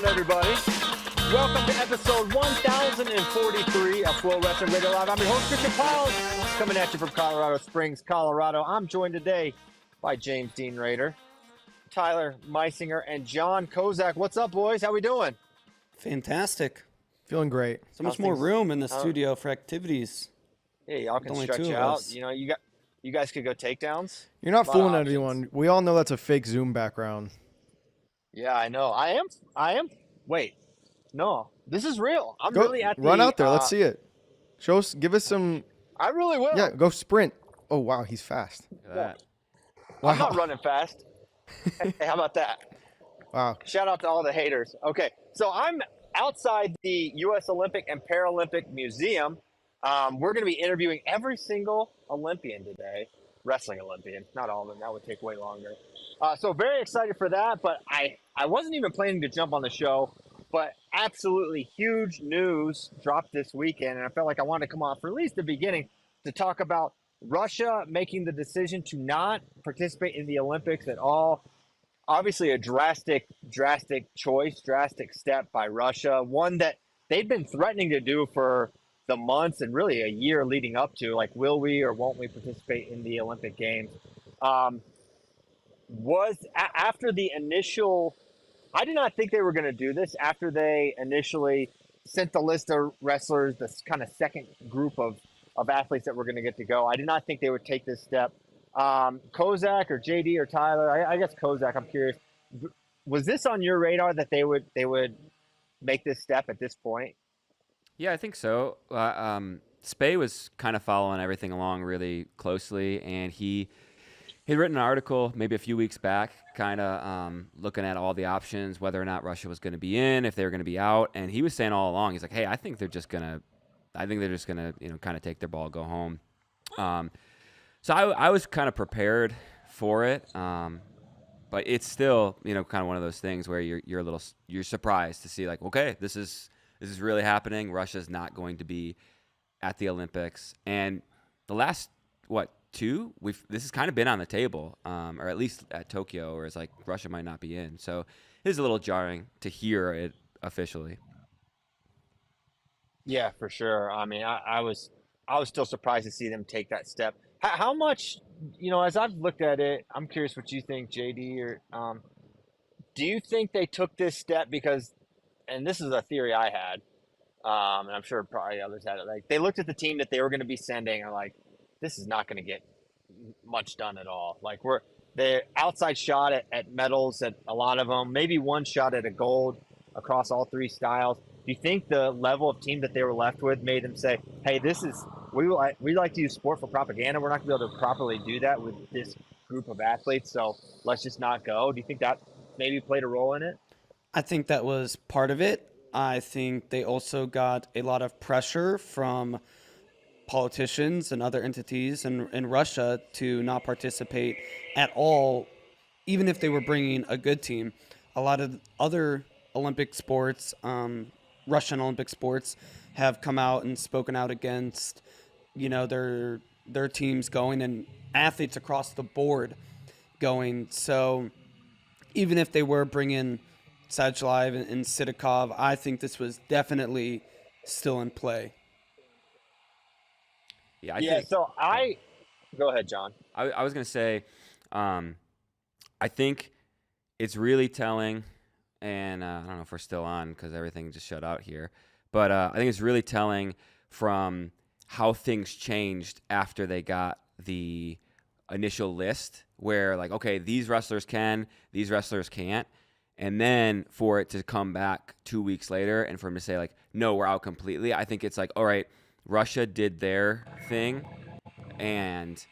Everybody, welcome to episode 1043 of Flow Wrestling Radio Live. I'm your host, Christian Piles, coming at you from Colorado Springs, Colorado. I'm joined today by James Dean Rader, Tyler Meisinger, and John Kozak. What's up, boys? How we doing? Fantastic. Feeling great. So much more room in the studio for activities. Yeah, y'all can stretch out. You know, you guys could go takedowns. You're not fooling anyone. We all know that's a fake Zoom background. Yeah, I know. I am. Wait, no, this is real. I'm really at the... Run out there. Let's see it. Show us. Give us some... I really will. Yeah, go sprint. Oh, wow, he's fast. Yeah. Wow. I'm not running fast. Hey, how about that? Wow. Shout out to all the haters. Okay, so I'm outside the U.S. Olympic and Paralympic Museum. We're going to be interviewing every single Olympian today. Wrestling Olympian. Not all of them. That would take way longer. So very excited for that, but I wasn't even planning to jump on the show, but absolutely huge news dropped this weekend, and I felt like I wanted to come on for at least the beginning to talk about Russia making the decision to not participate in the Olympics at all. Obviously a drastic choice, drastic step by Russia, one that they've been threatening to do for the months and really a year leading up to, like, will we or won't we participate in the Olympic Games? Was after the initial, I did not think they were going to do this after they initially sent the list of wrestlers, this kind of second group of athletes that were going to get to go. I did not think they would take this step. Kozak or JD or Tyler, I guess Kozak, I'm curious, was this on your radar that they would make this step at this point? Yeah, I think so. Spey was kind of following everything along really closely, and he'd written an article maybe a few weeks back, kind of looking at all the options, whether or not Russia was going to be in, if they were going to be out, and he was saying all along, he's like, "Hey, I think they're just gonna, kind of take their ball, go home." So I was kind of prepared for it, but it's still, kind of one of those things where you're surprised to see, like, okay, this is really happening. Russia's not going to be at the Olympics, and the last this has kind of been on the table, or at least at Tokyo, where it's like Russia might not be in. So it is a little jarring to hear it officially. Yeah, for sure. I mean, I was still surprised to see them take that step. How much, as I've looked at it, I'm curious what you think, JD, or do you think they took this step because, and this is a theory I had, and I'm sure probably others had it, like they looked at the team that they were going to be sending and like, this is not going to get much done at all. Like the outside shot at medals at a lot of them, maybe one shot at a gold across all three styles. Do you think the level of team that they were left with made them say, hey, we like to use sport for propaganda. We're not going to be able to properly do that with this group of athletes, so let's just not go. Do you think that maybe played a role in it? I think that was part of it. I think they also got a lot of pressure from politicians and other entities in Russia to not participate at all, even if they were bringing a good team. A lot of other Olympic sports, Russian Olympic sports, have come out and spoken out against, their teams going and athletes across the board going. So even if they were bringing Sajlayev and Sidakov, I think this was definitely still in play. Yeah, Go ahead, John. I was going to say, I think it's really telling, and I don't know if we're still on because everything just shut out here, but I think it's really telling from how things changed after they got the initial list where, like, okay, these wrestlers can, these wrestlers can't, and then for it to come back 2 weeks later and for him to say, like, no, we're out completely. I think it's like, all right, Russia did their thing, and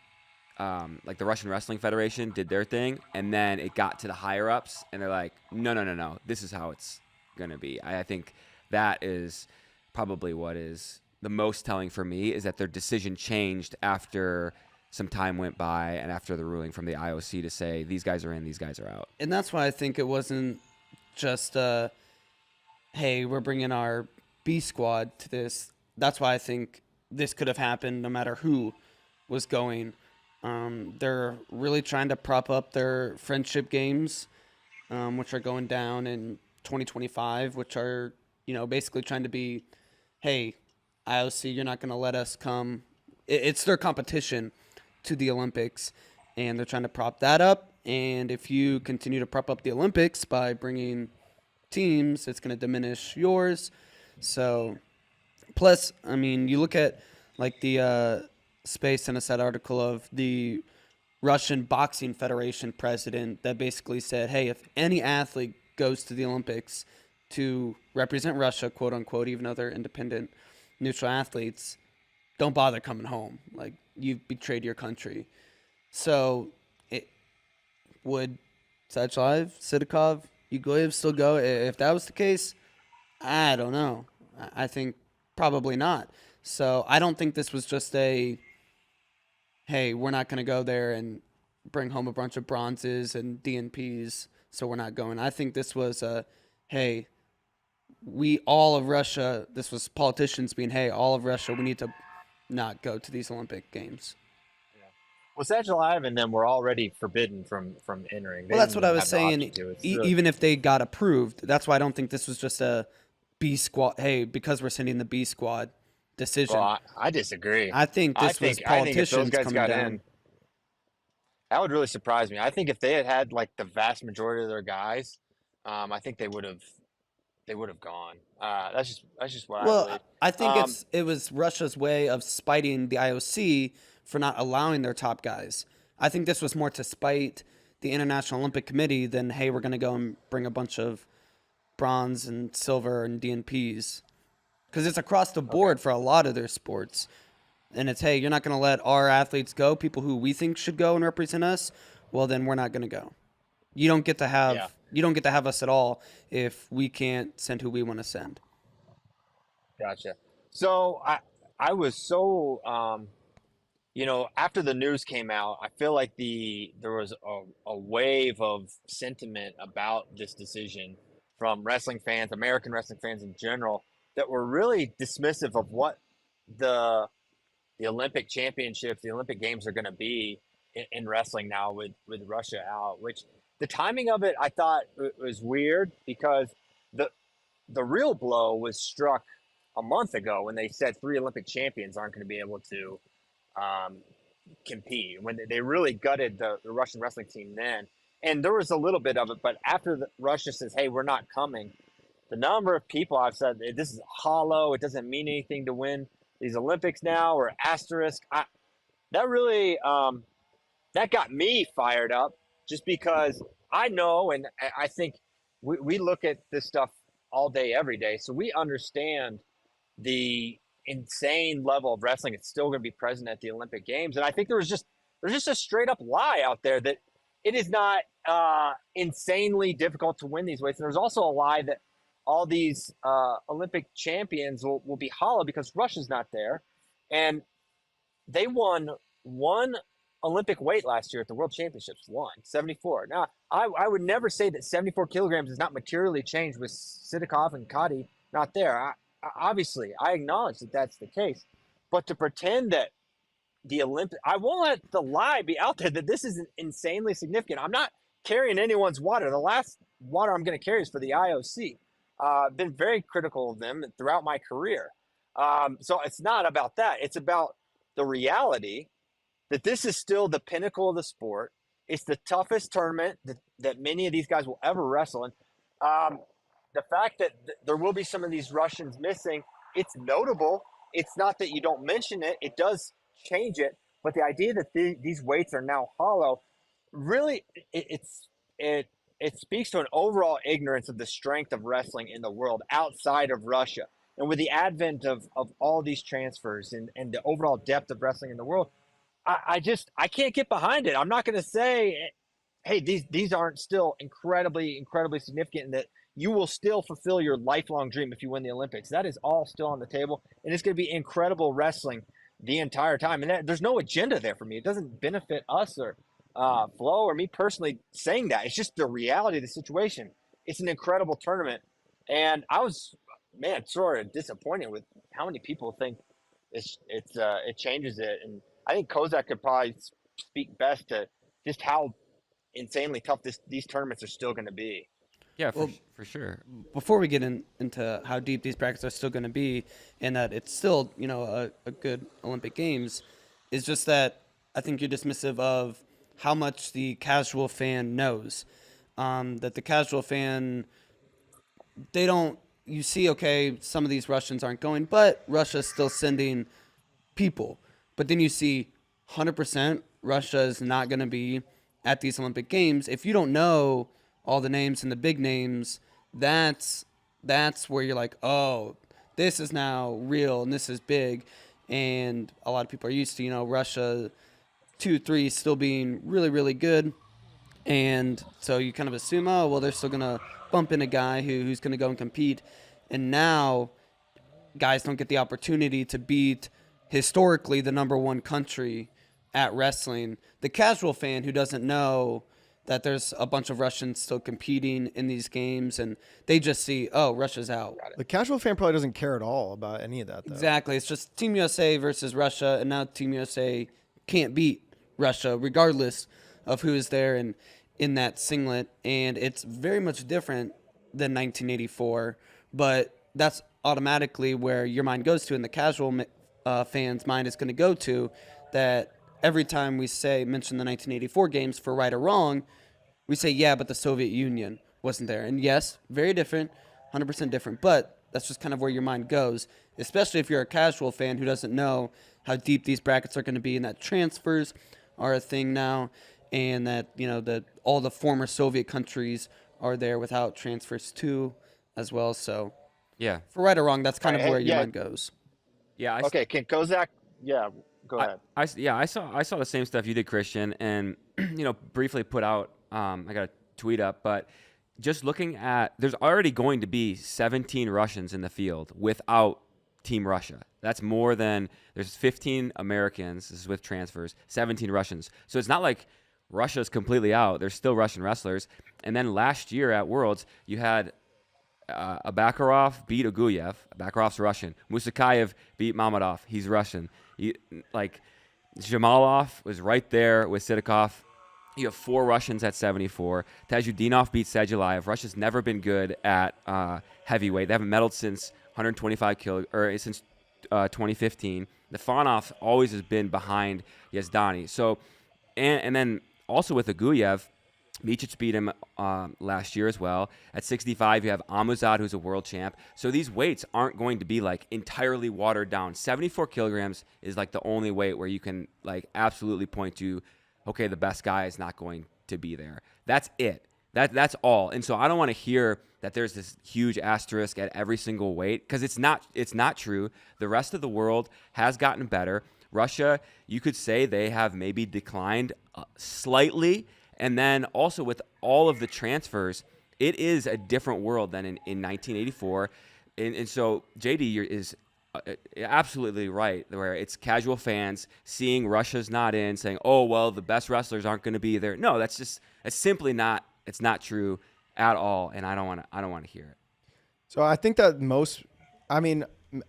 like the Russian Wrestling Federation did their thing, and then it got to the higher ups, and they're like, no, this is how it's gonna be. I think that is probably what is the most telling for me, is that their decision changed after some time went by and after the ruling from the IOC to say these guys are in, these guys are out. And that's why I think it wasn't just hey, we're bringing our B squad to this. That's why I think this could have happened no matter who was going. They're really trying to prop up their friendship games, which are going down in 2025, which are, basically trying to be, hey, IOC, you're not going to let us come. It's their competition to the Olympics, and they're trying to prop that up. And if you continue to prop up the Olympics by bringing teams, it's going to diminish yours. So, plus, I mean, you look at like the Space and a set article of the Russian Boxing Federation president that basically said, hey, if any athlete goes to the Olympics to represent Russia, quote unquote, even though they're independent, neutral athletes, don't bother coming home. Like, you've betrayed your country. So, it would Sachayev, Sidakov, Ugoyev still go? If that was the case, I don't know. I think probably not. So, I don't think this was just a, hey, we're not going to go there and bring home a bunch of bronzes and DNPs, so we're not going. I think this was a, hey, all of Russia, this was politicians being, hey, all of Russia, we need to not go to these Olympic Games. Well, Sachayev and them were already forbidden from entering. They Well, that's didn't what I even was have the saying. option to. It's really- Even if they got approved, that's why I don't think this was just a B squad. Hey, because we're sending the B squad decision. Well, I disagree. I think this was I think if politicians those guys coming got down. in, that would really surprise me. I think if they had like the vast majority of their guys, I think they would have gone. That's just what I Well, believe. I think Um, it was Russia's way of spiting the IOC for not allowing their top guys. I think this was more to spite the International Olympic Committee than, hey, we're going to go and bring a bunch of bronze and silver and DNPs. Because it's across the board for a lot of their sports. And it's, hey, you're not going to let our athletes go, people who we think should go and represent us. Well, then we're not going to go. You don't get to have Yeah. you don't get to have us at all if we can't send who we want to send. Gotcha. So I was so after the news came out, I feel like there was a wave of sentiment about this decision from wrestling fans, American wrestling fans in general, that were really dismissive of what the Olympic Championships, the Olympic Games are going to be in wrestling now with Russia out. Which the timing of it, I thought was weird because the real blow was struck a month ago when they said 3 Olympic champions aren't going to be able to compete, when they really gutted the Russian wrestling team then. And there was a little bit of it, but after Russia says, hey, we're not coming, the number of people I've said, this is hollow, it doesn't mean anything to win these Olympics now, or asterisk, that really, that got me fired up, just because I know, and I think we look at this stuff all day, every day, so we understand the insane level of wrestling it's still going to be present at the Olympic Games. And I think there's just a straight up lie out there that it is not insanely difficult to win these weights. And there's also a lie that all these Olympic champions will be hollow because Russia's not there. And they won one Olympic weight last year at the World Championships, 74. Now, I would never say that 74 kilograms is not materially changed with Sidakov and Kadi not there. Obviously, I acknowledge that that's the case. But to pretend that the Olympic, I won't let the lie be out there that this is insanely significant. I'm not carrying anyone's water. The last water I'm going to carry is for the IOC. I've been very critical of them throughout my career. So it's not about that. It's about the reality that this is still the pinnacle of the sport. It's the toughest tournament that many of these guys will ever wrestle in. The fact that there will be some of these Russians missing, it's notable. It's not that you don't mention it. It does change it. But the idea that these weights are now hollow, really, it speaks to an overall ignorance of the strength of wrestling in the world outside of Russia. And with the advent of all these transfers and the overall depth of wrestling in the world, I can't get behind it. I'm not going to say, hey, these aren't still incredibly, incredibly significant, and that you will still fulfill your lifelong dream if you win the Olympics. That is all still on the table, and it's going to be incredible wrestling the entire time. And there's no agenda there for me. It doesn't benefit us or Flo or me personally saying that. It's just the reality of the situation. It's an incredible tournament, and I was, sort of disappointed with how many people think it changes it. And I think Kozak could probably speak best to just how insanely tough these tournaments are still going to be. Yeah, Well, for sure. Before we get into how deep these brackets are still going to be, and that it's still a good Olympic Games, is just that I think you're dismissive of how much the casual fan knows. That the casual fan, they don't. You see, okay, some of these Russians aren't going, but Russia's still sending people. But then you see 100% Russia is not going to be at these Olympic Games. If you don't know all the names and the big names, that's where you're like, oh, this is now real and this is big. And a lot of people are used to, Russia 2-3 still being really, really good. And so you kind of assume, oh, well, they're still going to bump in a guy who's going to go and compete. And now guys don't get the opportunity to beat historically the number one country at wrestling. The casual fan who doesn't know that there's a bunch of Russians still competing in these games, and they just see, oh, Russia's out. The casual fan probably doesn't care at all about any of that, though. Exactly. It's just Team USA versus Russia, and now Team USA can't beat Russia regardless of who is there and in that singlet. And it's very much different than 1984, but that's automatically where your mind goes to, and the casual fan's mind is going to go to, that every time we mention the 1984 games for right or wrong, we say, yeah, but the Soviet Union wasn't there. And yes, very different, 100% different, but that's just kind of where your mind goes, especially if you're a casual fan who doesn't know how deep these brackets are going to be, and that transfers are a thing now, and that, all the former Soviet countries are there without transfers too as well. So Yeah. for right or wrong, that's kind of where your yeah. mind goes. Yeah. Okay, can Kozak? Yeah, go ahead. I saw the same stuff you did, Christian, and briefly put out. I got a tweet up, but just looking at, there's already going to be 17 Russians in the field without Team Russia. That's more than, there's 15 Americans. This is with transfers, 17 Russians. So it's not like Russia's completely out. There's still Russian wrestlers. And then last year at Worlds, you had Abakarov beat Uguyev. Abakarov's Russian. Musakayev beat Mamadov. He's Russian. Jamalov was right there with Sidakov. You have 4 Russians at 74. Tajudinov beat Sedulayev. Russia's never been good at heavyweight. They haven't medaled since 125 since 2015. Stefanov always has been behind Yazdani. So, and then also with Uguyev, Miocic beat him last year as well. At 65, you have Amuzad, who's a world champ. So these weights aren't going to be like entirely watered down. 74 kilograms is like the only weight where you can like absolutely point to, okay, the best guy is not going to be there. That's it. That's all. And so I don't want to hear that there's this huge asterisk at every single weight, because it's not true. The rest of the world has gotten better. Russia, you could say they have maybe declined slightly. And then also with all of the transfers, it is a different world than in 1984. And so JD is absolutely right, where it's casual fans seeing Russia's not in, saying, oh, well, the best wrestlers aren't going to be there. No, it's simply not, it's not true at all. And I don't want to hear it. So I think that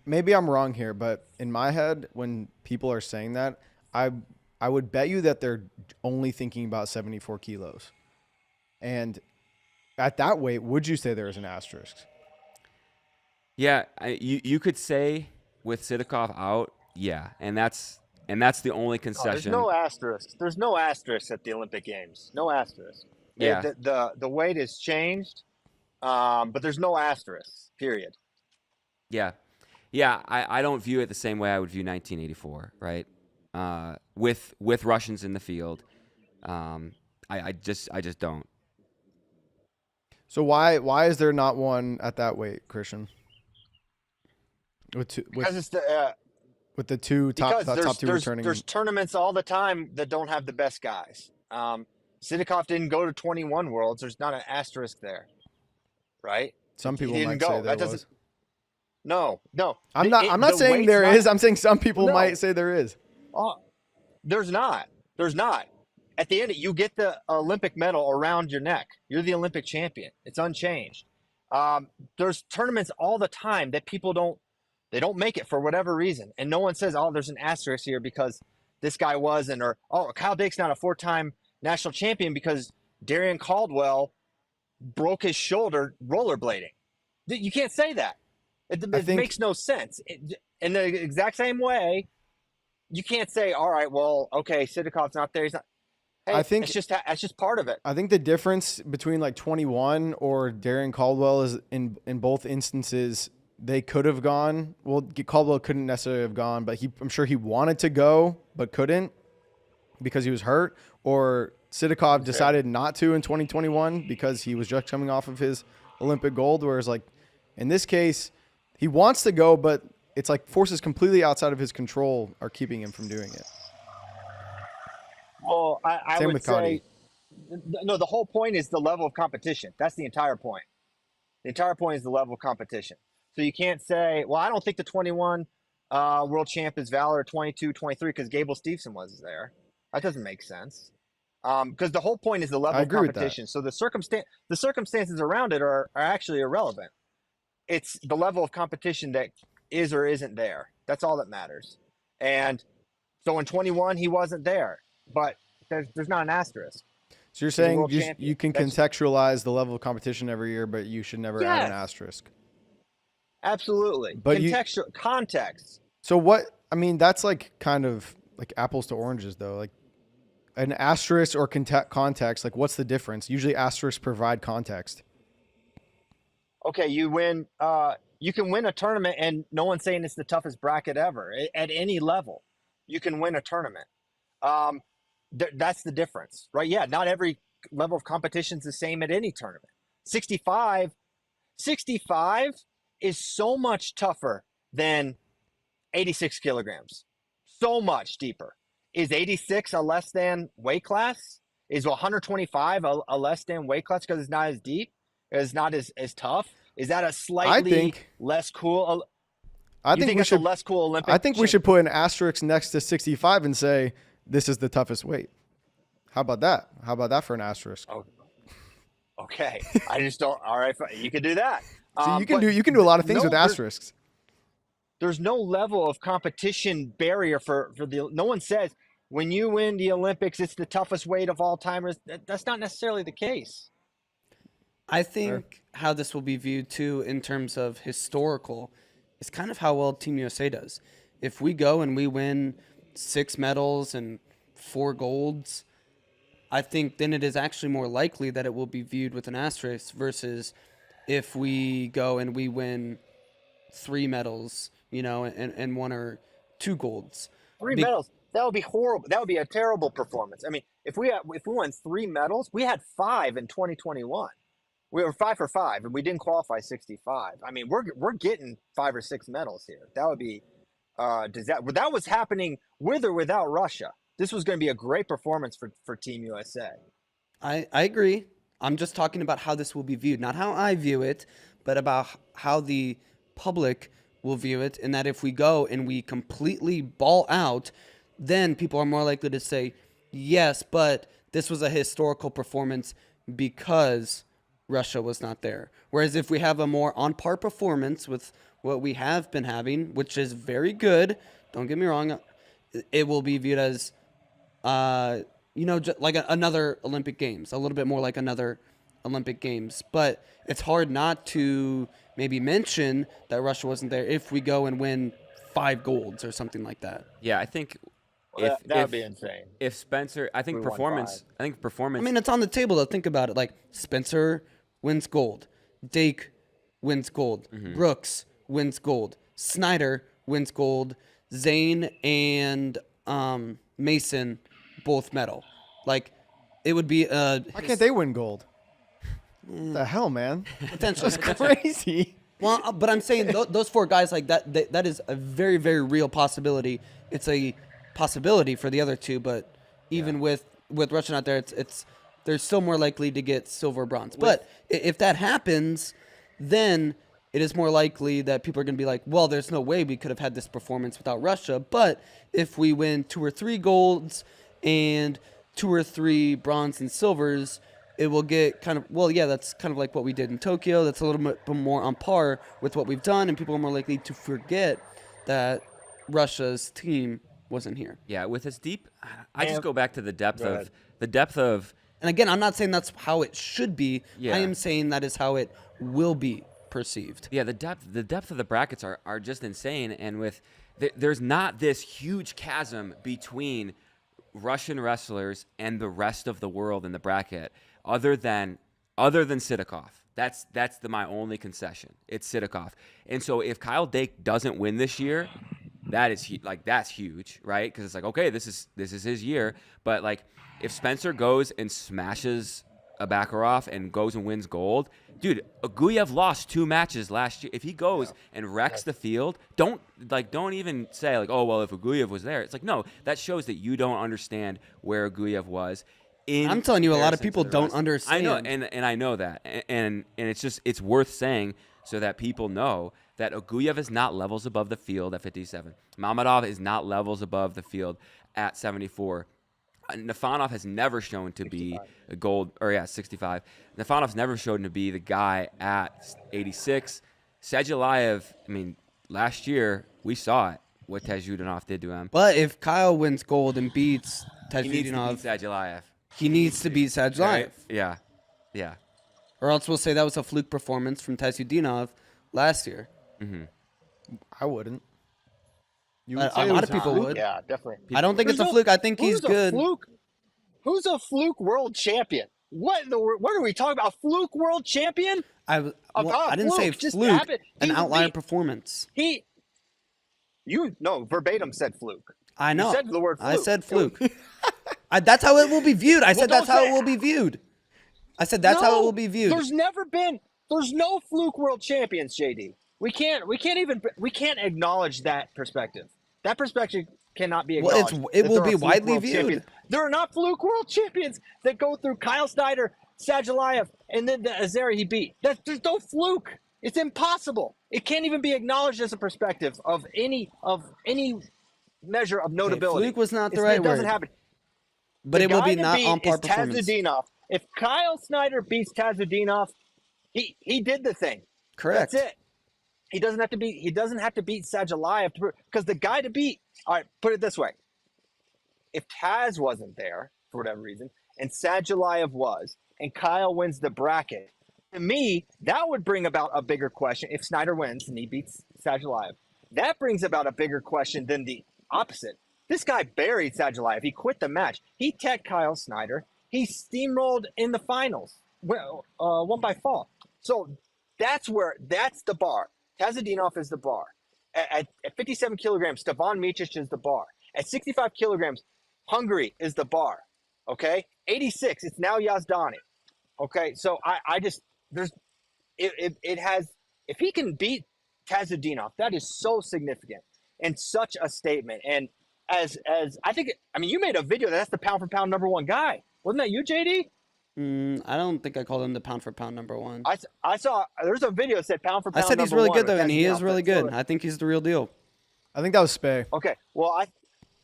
maybe I'm wrong here, but in my head, when people are saying that, I would bet you that they're only thinking about 74 kilos. And at that weight, would you say there is an asterisk? Yeah, you could say with Sidakov out, yeah, and that's the only concession. There's no asterisk. There's no asterisk at the Olympic Games. No asterisk. Yeah. The weight has changed, but there's no asterisk. Period. Yeah, I don't view it the same way I would view 1984, right? With Russians in the field, I just don't. So why is there not one at that weight, Christian? Because it's with the top two returning. There's tournaments all the time that don't have the best guys. Sidakov didn't go to 21 Worlds. There's not an asterisk there, right? Some people might say there was. No. I'm not saying there is. I'm saying some people might say there is. Oh, there's not. At the end, you get the Olympic medal around your neck. You're the Olympic champion. It's unchanged. There's tournaments all the time that people don't make it for whatever reason. And no one says, oh, there's an asterisk here because this guy wasn't, or Kyle Dake's not a 4-time national champion because Darian Caldwell broke his shoulder rollerblading. You can't say that. It makes no sense. In the exact same way, you can't say, all right, well, okay, Sidikov's not there. He's not. Hey, I think that's just part of it. I think the difference between like 21 or Darian Caldwell is in both instances they could have gone. Well, Caldwell couldn't necessarily have gone, but I'm sure he wanted to go but couldn't because he was hurt. Or Sidikov decided not to in 2021 because he was just coming off of his Olympic gold. Whereas like in this case, he wants to go, but it's like forces completely outside of his control are keeping him from doing it. Well, I Same would with Cody. say, no, the whole point is the level of competition. That's the entire point. The entire point is the level of competition. So you can't say, well, I don't think the 21 world champ is valid, or 22, 23, because Gable Steveson was there. That doesn't make sense. Because the whole point is the level of competition. So the circumstances around it are actually irrelevant. It's the level of competition that is or isn't there. That's all that matters. And so in 21, he wasn't there. But there's not an asterisk. So you're saying you can contextualize the level of competition every year, but you should never add an asterisk. Absolutely. But context. So what, I mean, that's like kind of like apples to oranges though. Like an asterisk or context, like what's the difference? Usually asterisks provide context. Okay, you win. You can win a tournament, and no one's saying it's the toughest bracket ever at any level. You can win a tournament. That's the difference, right? Yeah, not every level of competition is the same at any tournament. 65 is so much tougher than 86 kilograms. So much deeper. Is 86 a less than weight class? Is 125 a less than weight class because it's not as deep? It's not as tough? Is that a slightly less cool? I think we should a less cool Olympic. I think we should put an asterisk next to 65 and say this is the toughest weight. How about that? How about that for an asterisk? Oh, okay. I just don't. All right, you can do that. So you can do a lot of things with asterisks. There's no level of competition barrier for the. No one says when you win the Olympics, it's the toughest weight of all timers. That's not necessarily the case. I think how this will be viewed too in terms of historical is kind of how well Team USA does. If we go and we win 6 medals and 4 golds, I think then it is actually more likely that it will be viewed with an asterisk versus if we go and we win 3 medals, and 1 or 2 golds. 3 medals. That would be horrible. That would be a terrible performance. I mean, if we won 3 medals, we had 5 in 2021. We were 5 for 5, and we didn't qualify 65. I mean, we're getting 5 or 6 medals here. That would be that was happening with or without Russia. This was going to be a great performance for Team USA. I agree. I'm just talking about how this will be viewed, not how I view it, but about how the public will view it, and that if we go and we completely ball out, then people are more likely to say, yes, but this was a historical performance because Russia was not there. Whereas if we have a more on-par performance with what we have been having, which is very good, don't get me wrong, it will be viewed as, just like another Olympic Games, a little bit more like another Olympic Games. But it's hard not to maybe mention that Russia wasn't there if we go and win 5 golds or something like that. Yeah, I think that would be insane. If Spencer, I think performance. I mean, it's on the table to think about it. Like Spencer wins gold, Dake wins gold, Brooks wins gold, Snyder wins gold, Zane and Mason both medal. Like it would be. Why can't they win gold? The hell, man! Potentially, that's crazy. Well, but I'm saying those 4 guys like that. That is a very, very real possibility. It's a possibility for the other 2, but even with Russia not there, they're still more likely to get silver or bronze. But if that happens, then it is more likely that people are going to be like, well, there's no way we could have had this performance without Russia. But if we win 2 or 3 golds and 2 or 3 bronze and silvers, it will get kind of, well, yeah, that's kind of like what we did in Tokyo. That's a little bit more on par with what we've done, and people are more likely to forget that Russia's team wasn't here. Yeah, with as deep, I just Man, go back to the depth go ahead. of. And again, I'm not saying that's how it should be. Yeah. I am saying that is how it will be perceived. Yeah, the depth of the brackets are just insane, and there's not this huge chasm between Russian wrestlers and the rest of the world in the bracket, other than Sidakov. That's my only concession. It's Sidakov, and so if Kyle Dake doesn't win this year, that's huge, right? Because it's like, okay, this is his year, but like if Spencer goes and smashes a Baccaroff and goes and wins gold, dude, Aguyev lost 2 matches last year. If he goes and wrecks the field, don't even say like, oh well, if Aguyev was there, it's like, no, that shows that you don't understand where Aguyev was. I'm telling you, a lot of people don't understand. I know, and I know that, and it's worth saying so that people know that Aguyev is not levels above the field at 57. Mamadov is not levels above the field at 74. Nafanov has never shown to be a gold, 65. Nafanov's never shown to be the guy at 86. Sajalayev, I mean, last year we saw it, what Tezhudinov did to him. But if Kyle wins gold and beats He needs to beat Tezhudinov, Sajalayev. he needs to beat Sajalayev. Right? Yeah. Or else we'll say that was a fluke performance from Tezhudinov last year. I wouldn't. You A say it lot was of people fluke? would. Yeah, definitely. I don't think it's a fluke. I think he's good. Who's a fluke world champion? What are we talking about? Fluke world champion? I didn't say fluke, just fluke. happened. An He- outlier he- performance. Verbatim said fluke. I know. You said the word fluke. I said fluke. That's how it will be viewed. I said that's how it will be viewed. I said that's how it will be viewed. There's no fluke world champions, JD. We can't acknowledge that perspective. That perspective cannot be Well, acknowledged. it that will there be are fluke widely world viewed. champions. There are not fluke world champions that go through Kyle Snyder, Sajalayev, and then the Azeri he beat. There's no fluke. It's impossible. It can't even be acknowledged as a perspective of any measure of notability. fluke was not the right It doesn't word. happen. But The it will guy be to not beat on par is performance. Tazudinov. If Kyle Snyder beats Tazudinov, he did the thing. Correct. That's it. He doesn't have to beat Sajalayev because the guy to beat. All right, put it this way: if Taz wasn't there for whatever reason, and Sajalayev was, and Kyle wins the bracket, to me that would bring about a bigger question. If Snyder wins and he beats Sajalayev, that brings about a bigger question than the opposite. This guy buried Sajalayev. He quit the match. He teched Kyle Snyder. He steamrolled in the finals, won by fall. So that's the bar. Tazudinov is the bar. At 57 kilograms, Stevan Micic is the bar. At 65 kilograms, Hungary is the bar. Okay? 86, it's now Yazdani. Okay? So if he can beat Tazudinov, that is so significant and such a statement. And you made a video that's the pound for pound #1 guy. Wasn't that you, JD? I don't think I called him the pound for pound -- 1. I saw there's a video that said pound for I pound. said he's really #1 good though, with and he is Tazudinov. really good. So- I think he's the real deal. I think that was Spay. Okay, well,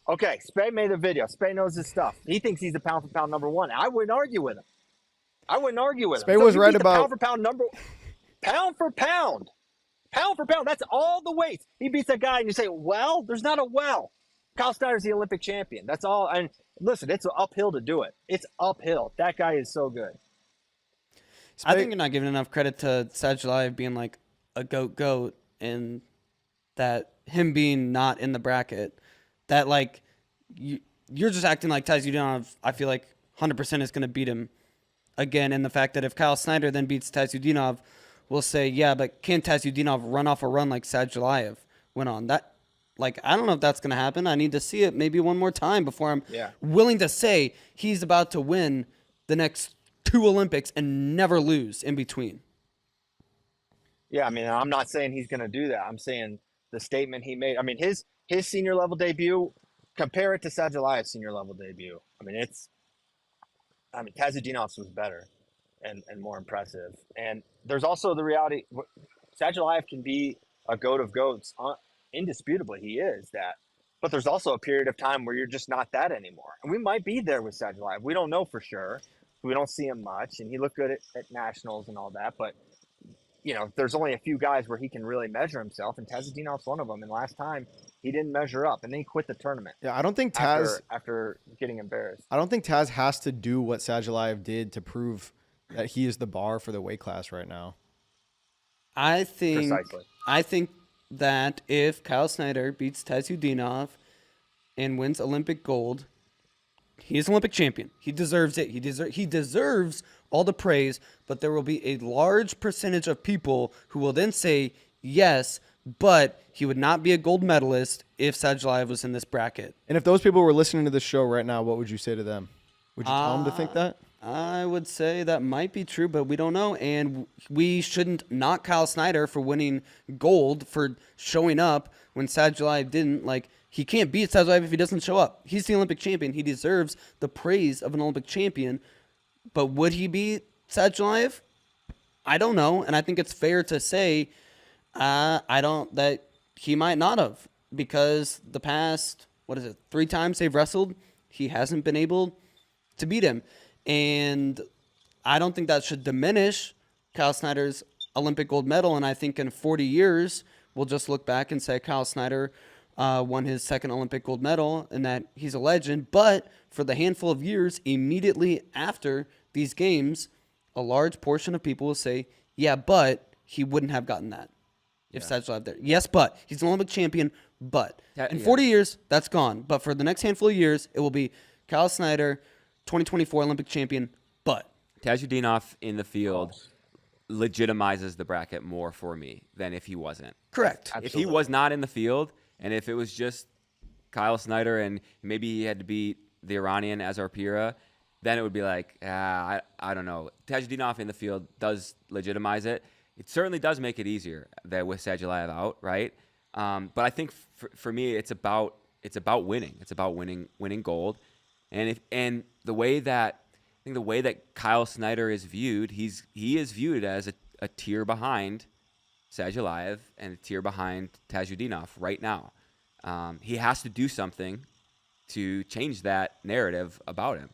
Spay made a video. Spay knows his stuff. He thinks he's the pound for pound #1. I wouldn't argue with him. Spay was you right beat the about- pound for pound pound for pound. Pound for pound. That's all the weights. He beats that guy, and you say, well, there's not a well. Kyle Snyder's the Olympic champion. That's all. And listen, it's uphill to do it. It's uphill. That guy is so good. I think you're not giving enough credit to Sajalayev being like a goat, and that him being not in the bracket. That like you're just acting like Tazudinov. I feel like 100% is going to beat him again. And the fact that if Kyle Snyder then beats Tazudinov, we'll say, yeah, but can Tazudinov run off a run like Sajalayev went on? That, like, I don't know if that's going to happen. I need to see it maybe one more time before I'm willing to say he's about to win the next 2 Olympics and never lose in between. Yeah, I mean, I'm not saying he's going to do that. I'm saying the statement he made. I mean, his senior level debut, compare it to Sajalayev's senior level debut. I mean, Tazudinov's was better and more impressive. And there's also the reality, Sajalayev can be a goat of goats. Indisputably, he is that. But there's also a period of time where you're just not that anymore. And we might be there with Sajalayev. We don't know for sure. We don't see him much. And he looked good at nationals and all that. But there's only a few guys where he can really measure himself, and Tazudinov's one of them. And last time he didn't measure up, and then he quit the tournament. Yeah, I don't think Taz after getting embarrassed. I don't think Taz has to do what Sadulayev did to prove that he is the bar for the weight class right now. I think Precisely. that if Kyle Snyder beats Tazudinov and wins Olympic gold, he is Olympic champion. He deserves it. He deserves all the praise, but there will be a large percentage of people who will then say, yes, but he would not be a gold medalist if Sadulayev was in this bracket. And if those people were listening to this show right now, what would you say to them? Would you tell them to think that? I would say that might be true, but we don't know. And we shouldn't knock Kyle Snyder for winning gold, for showing up when Sadulayev didn't. Like, he can't beat Sadulayev if he doesn't show up. He's the Olympic champion. He deserves the praise of an Olympic champion. But would he beat Sadulayev? I don't know. And I think it's fair to say that he might not have, because the past, 3 times they've wrestled, he hasn't been able to beat him. And I don't think that should diminish Kyle Snyder's Olympic gold medal. And I think in 40 years, we'll just look back and say Kyle Snyder won his second Olympic gold medal and that he's a legend. But for the handful of years immediately after these games, a large portion of people will say, yeah, but he wouldn't have gotten that if Sadulayev there. Yes, but he's an Olympic champion, but in 40 years, that's gone. But for the next handful of years, it will be Kyle Snyder, 2024 Olympic champion, but Tazudinov in the field legitimizes the bracket more for me than if he wasn't. Correct. If he was not in the field, and if it was just Kyle Snyder and maybe he had to beat the Iranian Azarpira, then it would be like, I don't know. Tazudinov in the field does legitimize it. It certainly does make it easier that with Sadulayev out, right? But I think for me, it's about winning. It's about winning gold. And the way that Kyle Snyder is viewed, he is viewed as a tier behind Sadulayev and a tier behind Tazudinov right now. He has to do something to change that narrative about him.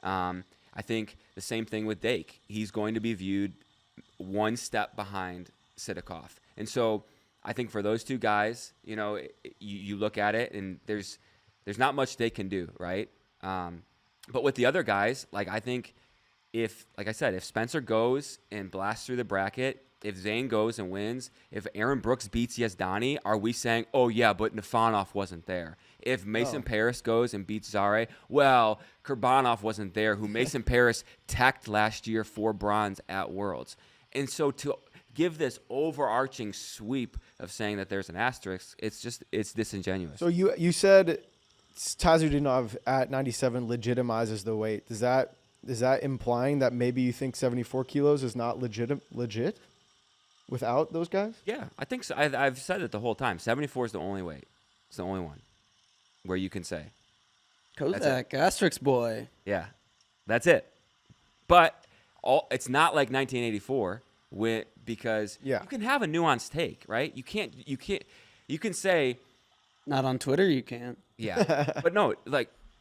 I think the same thing with Dake. He's going to be viewed one step behind Sidakov. And so I think for those two guys, you look at it and there's not much they can do, right? But with the other guys, I think if Spencer goes and blasts through the bracket, if Zane goes and wins, if Aaron Brooks beats Yazdani, are we saying, oh yeah, but Nafanov wasn't there? If Mason Paris goes and beats Zare, well, Kurbanov wasn't there, who Mason Paris teched last year for bronze at Worlds. And so to give this overarching sweep of saying that there's an asterisk, it's disingenuous. So you said Tazudinov at 97 legitimizes the weight. Is that implying that maybe you think 74 kilos is not legit without those guys? Yeah, I think so. I've said it the whole time. 74 is the only weight. It's the only one where you can say. Kozak, Asterisks boy. Yeah, that's it. But it's not like 1984 because you can have a nuanced take, right? You can say. Not on Twitter, you can't. Yeah, but no,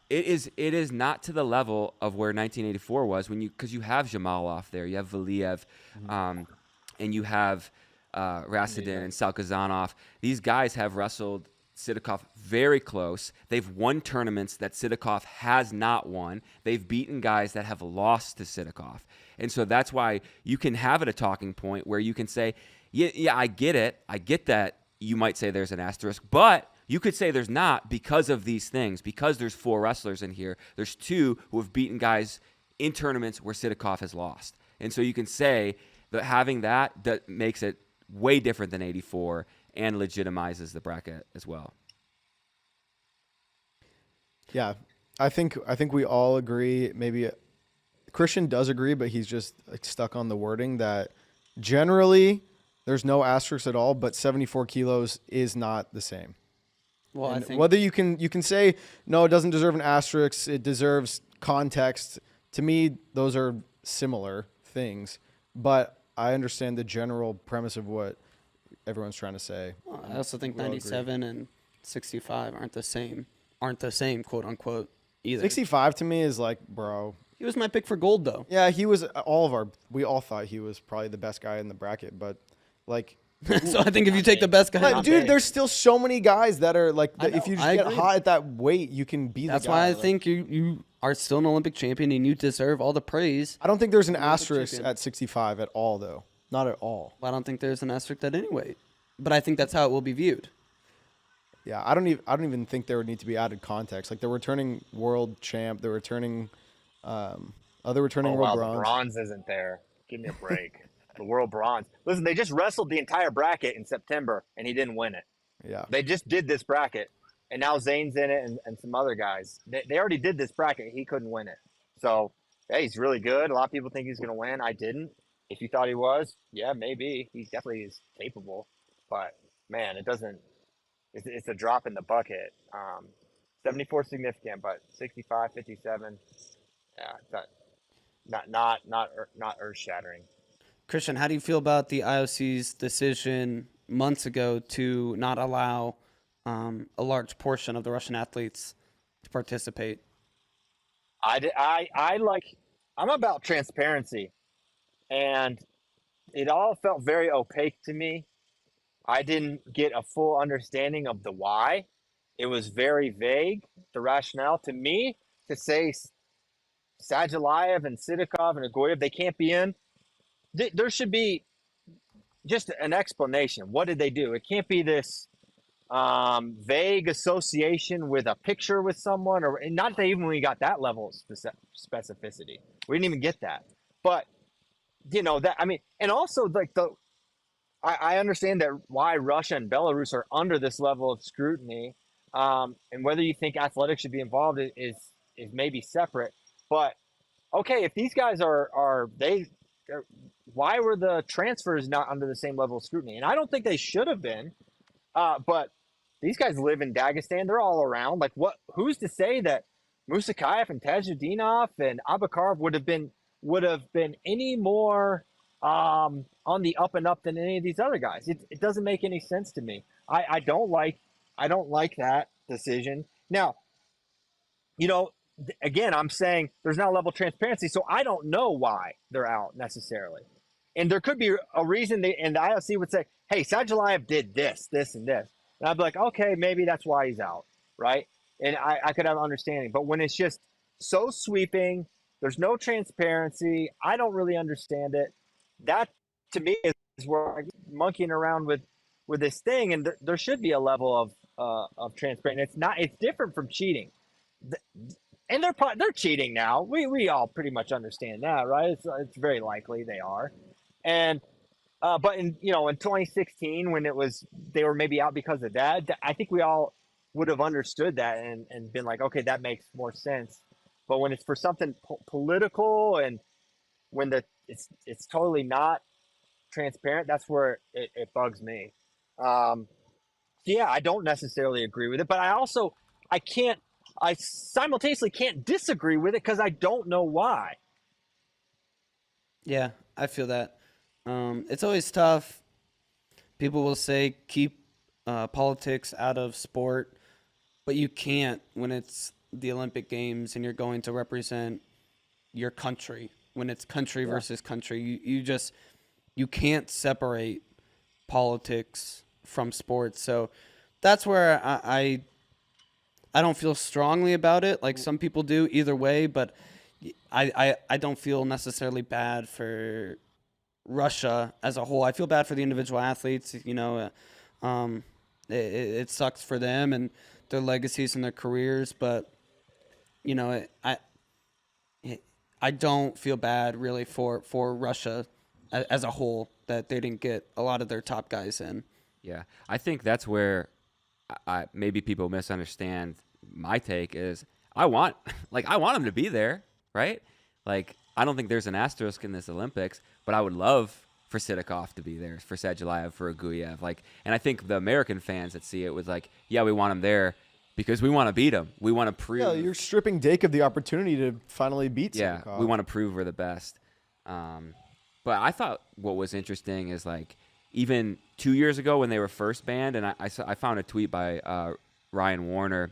it is not to the level of where 1984 was because you have Jamalov there, you have Valiev, and you have Rasadin and Salkazanov. These guys have wrestled Sidakov very close. They've won tournaments that Sidakov has not won. They've beaten guys that have lost to Sidakov. And so that's why you can have it a talking point where you can say, yeah, I get it. I get that you might say there's an asterisk, but you could say there's not because of these things, because there's 4 wrestlers in here. There's 2 who have beaten guys in tournaments where Sidakov has lost. And so you can say that having that makes it way different than 84 and legitimizes the bracket as well. Yeah, I think we all agree. Maybe Christian does agree, but he's just stuck on the wording that generally there's no asterisks at all, but 74 kilos is not the same. Well, and I think whether you can say no, it doesn't deserve an asterisk, it deserves context. To me, those are similar things, but I understand the general premise of what everyone's trying to say. Well, I also think 97 and 65 aren't the same, quote unquote, either. 65 to me is like, bro, He was my pick for gold, though. Yeah, he was we all thought he was probably the best guy in the bracket, but like, So I think if you take the best guy, but dude, there's still so many guys that are like, I know, if you just I get agree. hot at that weight, you can be that's the guy. why I Like, think you are still an Olympic champion and you deserve all the praise. I don't think there's an Olympic asterisk champion. at 65 at all, though. Not at all. Well, I don't think there's an asterisk at any weight, but I think that's how it will be viewed. Yeah, I don't even think there would need to be added context. Like the returning world champ, the returning, other returning Oh, world wow, the bronze isn't there. Give me a break. The world bronze. Listen, they just wrestled the entire bracket in September, and he didn't win it. Yeah. They just did this bracket, and now Zane's in it and some other guys. They already did this bracket. He couldn't win it. So, hey, he's really good. A lot of people think he's going to win. I didn't. If you thought he was, yeah, maybe. He definitely is capable. But, man, it doesn't – it's a drop in the bucket. 74 significant, but 65, 57, yeah, not earth-shattering. Christian, how do you feel about the IOC's decision months ago to not allow a large portion of the Russian athletes to participate? I'm about transparency, and it all felt very opaque to me. I didn't get a full understanding of the why. It was very vague, the rationale. To me, to say Sadulayev and Sidikov and Agoyev, they can't be in, there should be just an explanation. What did they do? It can't be this vague association with a picture with someone, or not that even we got that level of specificity. We didn't even get that. But, you know, that, I mean, and also like I understand that why Russia and Belarus are under this level of scrutiny, and whether you think athletics should be involved is maybe separate. But okay, if these guys why were the transfers not under the same level of scrutiny? And I don't think they should have been. But these guys live in Dagestan. They're all around. Like, who's to say that Musakayev and Tajudinov and Abakarov would have been any more on the up and up than any of these other guys? It doesn't make any sense to me. I don't like that decision. Now, you know, again, I'm saying there's not a level of transparency, so I don't know why they're out necessarily. And there could be a reason and the IOC would say, hey, Sadulayev did this, this, and this. And I'd be like, okay, maybe that's why he's out, right? And I could have an understanding. But when it's just so sweeping, there's no transparency, I don't really understand it. That, to me, is where I'm monkeying around with this thing. And there should be a level of transparency. It's different from cheating. And they're cheating now. We all pretty much understand that, right? It's very likely they are. And but in 2016, when they were maybe out because of that, I think we all would have understood that and been like, okay, that makes more sense. But when it's for something political and when it's totally not transparent, that's where it bugs me. Yeah, I don't necessarily agree with it, but I simultaneously can't disagree with it because I don't know why. Yeah, I feel that. It's always tough. People will say keep politics out of sport, but you can't when it's the Olympic Games and you're going to represent your country. When it's country versus country, you can't separate politics from sports. So that's where I don't feel strongly about it like some people do either way, but I don't feel necessarily bad for Russia as a whole. I feel bad for the individual athletes. It sucks for them and their legacies and their careers, but I don't feel bad really for Russia as a whole that they didn't get a lot of their top guys in. Yeah, I think that's where maybe people misunderstand my take is I want them to be there, right? Like, I don't think there's an asterisk in this Olympics, but I would love for Sidikov to be there, for Sadulayev, for Aguyev. Like, and I think the American fans that see it was like, yeah, we want him there because we want to beat him. We want to prove. Yeah, you're stripping Dake of the opportunity to finally beat Sidikov. Yeah, we want to prove we're the best. But I thought what was interesting is like even 2 years ago when they were first banned, and I found a tweet by Ryan Warner,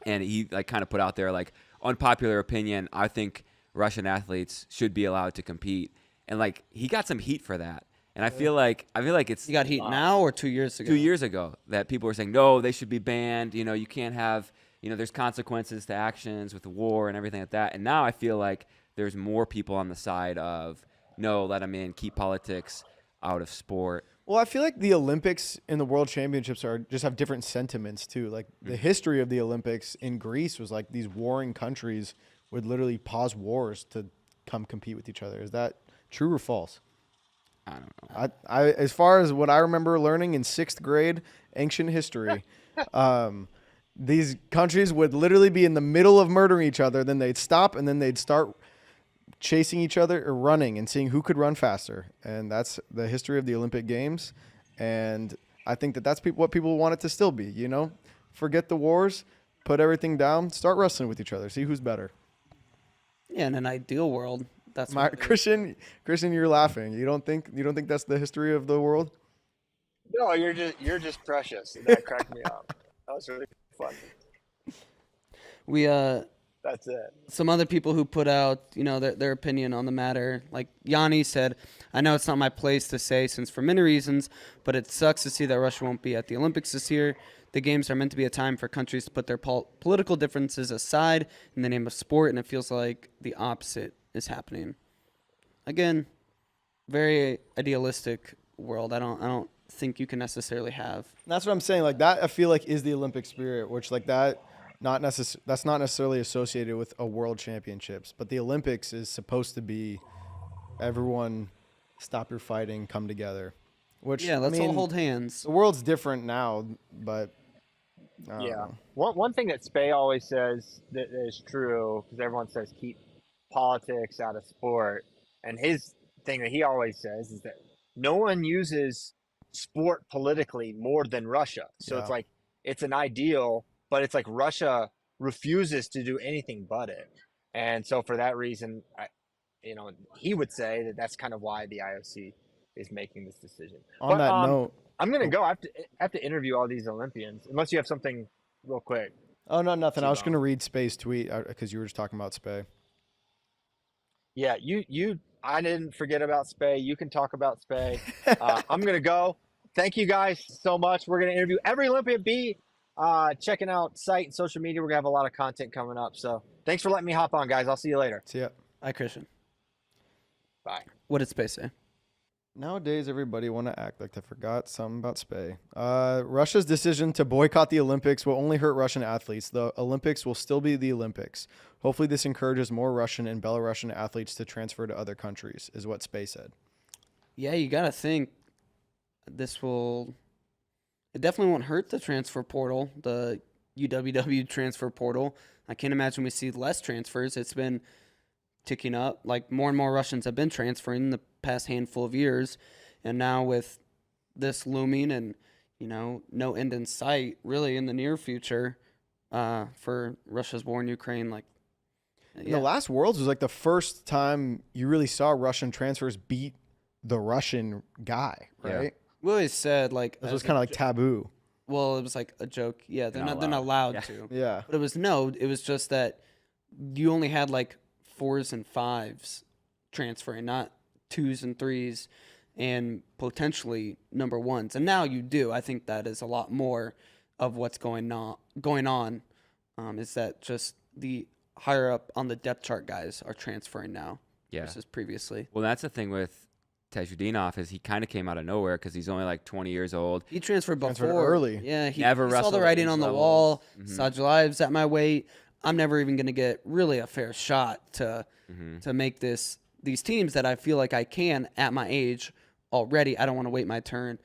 and he like kind of put out there like unpopular opinion. I think Russian athletes should be allowed to compete. And like he got some heat for that. And I feel like it's You got heat now or 2 years ago? 2 years ago that people were saying, no, they should be banned. You know, you can't have, there's consequences to actions with the war and everything like that. And now I feel like there's more people on the side of, no, let them in, keep politics out of sport. Well, I feel like the Olympics and the World Championships just have different sentiments too. Like the history of the Olympics in Greece was like these warring countries would literally pause wars to come compete with each other. Is that true or false? I don't know. I as far as what I remember learning in 6th grade ancient history, these countries would literally be in the middle of murdering each other. Then they'd stop and then they'd start chasing each other or running and seeing who could run faster. And that's the history of the Olympic Games. And I think that's what people want it to still be, Forget the wars, put everything down, start wrestling with each other, see who's better. Yeah, in an ideal world, that's Christian, you're laughing. You don't think that's the history of the world? No, you're just precious. That cracked me up. That was really fun. That's it. Some other people who put out, their opinion on the matter, like Yanni said, I know it's not my place to say since for many reasons, but it sucks to see that Russia won't be at the Olympics this year. The games are meant to be a time for countries to put their political differences aside in the name of sport, and it feels like the opposite is happening. Again, very idealistic world. I don't think you can necessarily have. That's what I'm saying. Like that, I feel like is the Olympic spirit, which like that. That's not necessarily associated with a world championships, but the Olympics is supposed to be everyone stop your fighting, come together. Which let's all hold hands. The world's different now, but yeah. One thing that Spey always says that is true, because everyone says keep politics out of sport, and his thing that he always says is that no one uses sport politically more than Russia. So it's like it's an ideal. But it's like Russia refuses to do anything but it. And so for that reason, he would say that that's kind of why the IOC is making this decision. On that note, I'm going to go. I have to interview all these Olympians, unless you have something real quick. Oh, no, nothing. I was going to read Spey's tweet because you were just talking about Spey. Yeah, I didn't forget about Spey. You can talk about Spey. I'm going to go. Thank you guys so much. We're going to interview every Olympian. Checking out site and social media. We're gonna have a lot of content coming up. So thanks for letting me hop on, guys. I'll see you later. See ya. Bye, Christian. Bye. What did Spey say? Nowadays, everybody want to act like they forgot something about Spey. Russia's decision to boycott the Olympics will only hurt Russian athletes. The Olympics will still be the Olympics. Hopefully, this encourages more Russian and Belarusian athletes to transfer to other countries, is what Spey said. Yeah, you gotta think this will. It definitely won't hurt the transfer portal, the UWW transfer portal. I can't imagine we see less transfers. It's been ticking up. Like more and more Russians have been transferring in the past handful of years. And now with this looming and, no end in sight really in the near future for Russia's war in Ukraine. The last Worlds was like the first time you really saw Russian transfers beat the Russian guy, right? Yeah. We always said this was kind of like taboo. Well, it was like a joke. Yeah, they're not allowed to. Yeah. But it was just that you only had like 4s and 5s transferring, not 2s and 3s and potentially number 1s. And now you do. I think that is a lot more of what's going on. Is that just the higher up on the depth chart guys are transferring now versus previously. Well, that's the thing with Tejudinov is he kind of came out of nowhere because he's only like 20 years old. He transferred before. Early. Yeah, he Never saw wrestled the at writing these on the levels. wall. Mhm. Sajalaev's at my weight. I'm never even going to get really a fair shot to make these teams that I feel like I can at my age already. I don't want to wait my turn.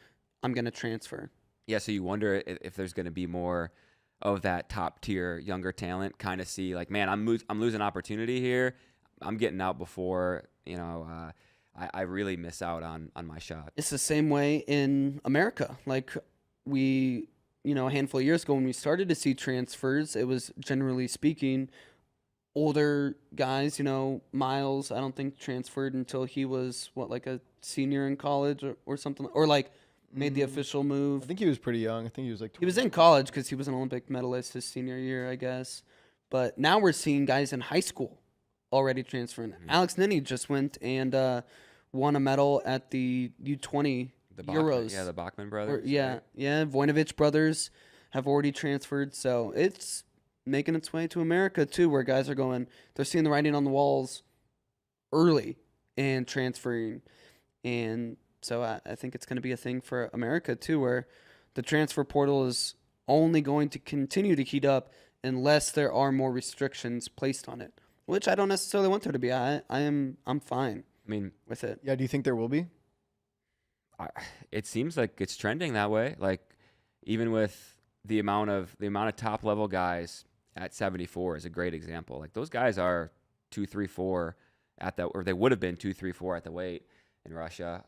I'm going to transfer. Yeah, so you wonder if there's going to be more of that top tier younger talent. Kind of see like, man, I'm losing opportunity here. I'm getting out before I really miss out on my shot. It's the same way in America. Like we, a handful of years ago when we started to see transfers, it was generally speaking older guys, Miles, I don't think transferred until he was like a senior in college or something, or like made the official move. I think he was pretty young. I think he was like 20. He was in college because he was an Olympic medalist his senior year, I guess. But now we're seeing guys in high school already transferring. Alex Ninny just went and won a medal at the U20 The Euros. the Bachmann brothers. Yeah. Voinovich brothers have already transferred, so it's making its way to America too, where guys are going. They're seeing the writing on the walls early and transferring, and so I think it's going to be a thing for America too, where the transfer portal is only going to continue to heat up unless there are more restrictions placed on it, which I don't necessarily want there to be. I'm fine. I mean, with it. Yeah, do you think there will be? It seems like it's trending that way. Like even with the amount of top level guys at 74 is a great example. Like those guys are 234 at that, or they would have been 234 at the weight in Russia.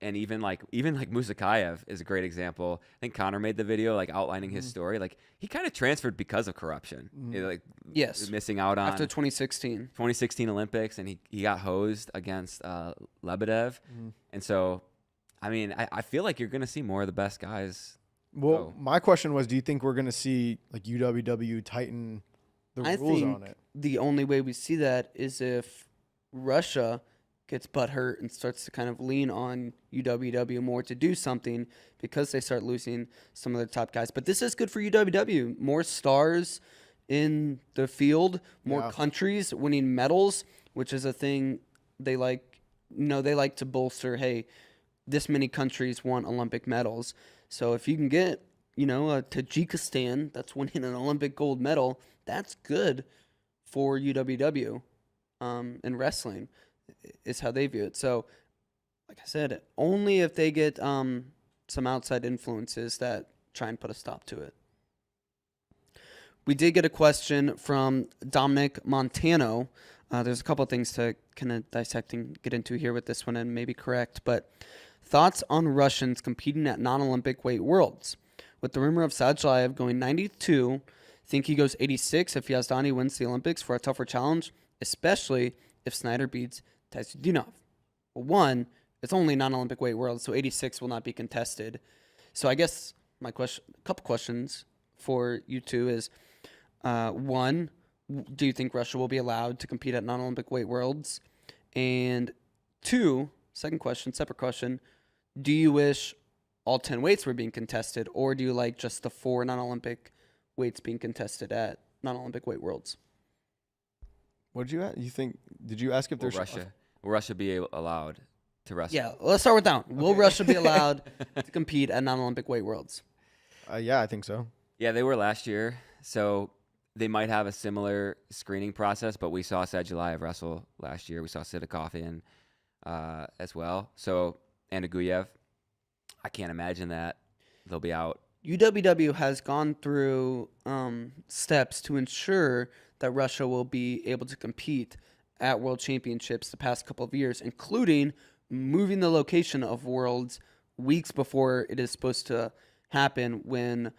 And even like Musakayev is a great example. I think Connor made the video like outlining his story. Like he kind of transferred because of corruption. Like Yes. missing out on After 2016 Olympics, and he got hosed against Lebedev. And so, I mean, I feel like you're going to see more of the best guys. Well, my question was, do you think we're going to see like UWW tighten the rules on it? The only way we see that is if Russia gets butthurt and starts to kind of lean on UWW more to do something because they start losing some of their top guys. But this is good for UWW. More stars in the field, more countries winning medals, which is a thing they like. They like to bolster, hey, this many countries won Olympic medals. So if you can get, a Tajikistan that's winning an Olympic gold medal, that's good for UWW in wrestling. Is how they view it. So, like I said, only if they get some outside influences that try and put a stop to it. We did get a question from Dominic Montano. There's a couple of things to kind of dissect and get into here with this one and maybe correct. But thoughts on Russians competing at non-Olympic weight worlds? With the rumor of Sadulayev going 92, think he goes 86 if Yazdani wins the Olympics for a tougher challenge, especially if Snyder beats Taisudinov. Well, one, it's only non-Olympic weight world, so 86 will not be contested. So I guess my question, a couple questions for you two is, one, do you think Russia will be allowed to compete at non-Olympic weight worlds? And two, separate question, do you wish all 10 weights were being contested, or do you like just the 4 non-Olympic weights being contested at non-Olympic weight worlds? What did you ask? Did you ask if there's Will Russia be allowed to wrestle? Yeah, let's start with that one. Will Russia be allowed to compete at non-Olympic weight worlds? Yeah, I think so. Yeah, they were last year, so they might have a similar screening process, but we saw Sadulayev wrestle last year. We saw Sidakov in as well. So, and Aguyev. I can't imagine that they'll be out. UWW has gone through steps to ensure that Russia will be able to compete at World Championships the past couple of years, including moving the location of Worlds weeks before it is supposed to happen when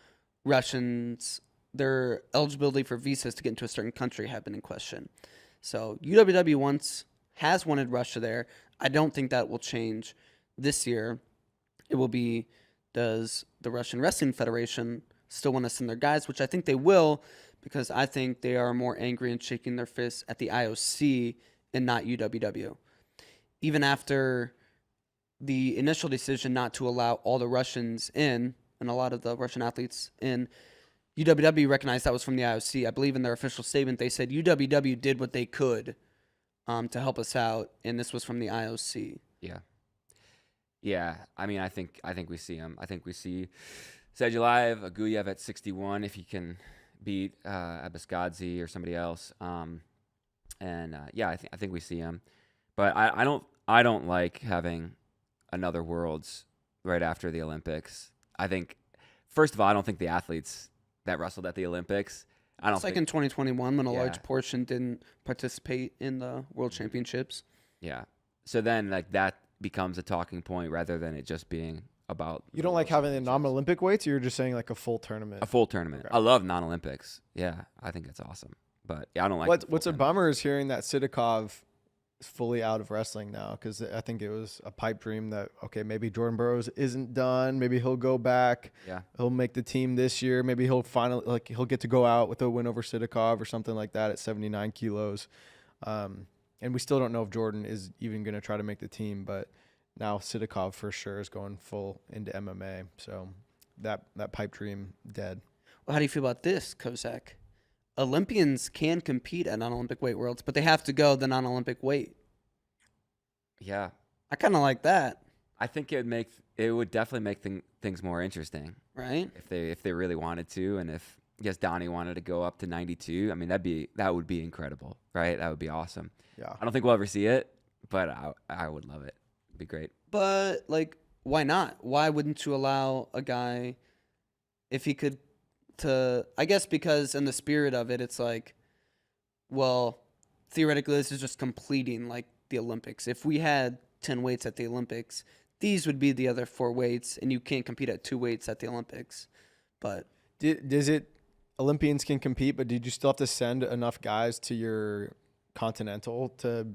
Russians, their eligibility for visas to get into a certain country have been in question. So UWW has wanted Russia there. I don't think that will change this year. It will be, does the Russian Wrestling Federation still want to send their guys, which I think they will, because I think they are more angry and shaking their fists at the IOC and not UWW. Even after the initial decision not to allow all the Russians in, and a lot of the Russian athletes in, UWW recognized that was from the IOC. I believe in their official statement, they said UWW did what they could to help us out, and this was from the IOC. Yeah. I mean, I think we see him. I think we see Sadulayev, Aguyev at 61 if he can beat Abiskadze or somebody else. I think we see him. But I don't like having another Worlds right after the Olympics. I think, first of all, I don't think the athletes that wrestled at the Olympics, It's like in 2021 when a large portion didn't participate in the World Championships. Yeah. So then like that becomes a talking point rather than it just being about. You don't like having the non-Olympic weights, or you're just saying like a full tournament? A full tournament. Okay. I love non-Olympics. Yeah, I think it's awesome. But yeah, I don't like What's a bummer is hearing that Sidakov fully out of wrestling now, because I think it was a pipe dream that, okay, maybe Jordan Burroughs isn't done. Maybe he'll go back. Yeah. He'll make the team this year. Maybe he'll finally, like, he'll get to go out with a win over Sidakov or something like that at 79 kilos. And we still don't know if Jordan is even going to try to make the team, but now Sidakov for sure is going full into MMA. So that pipe dream dead. Well, how do you feel about this, Kozak? Olympians can compete at non-Olympic weight worlds, but they have to go the non-Olympic weight. Yeah. I kind of like that, I think it would definitely make things more interesting right? if they really wanted to, and if I guess Donnie wanted to go up to 92. I mean, that would be incredible, right? That would be awesome. Yeah. I don't think we'll ever see it, but I would love it. It'd be great. But, like, why not? Why wouldn't you allow a guy, if he could, I guess because in the spirit of it, it's like, well, theoretically, this is just completing, like, the Olympics. If we had 10 weights at the Olympics, these would be the other 4 weights, and you can't compete at 2 weights at the Olympics. But Does it, Olympians can compete, but did you still have to send enough guys to your continental to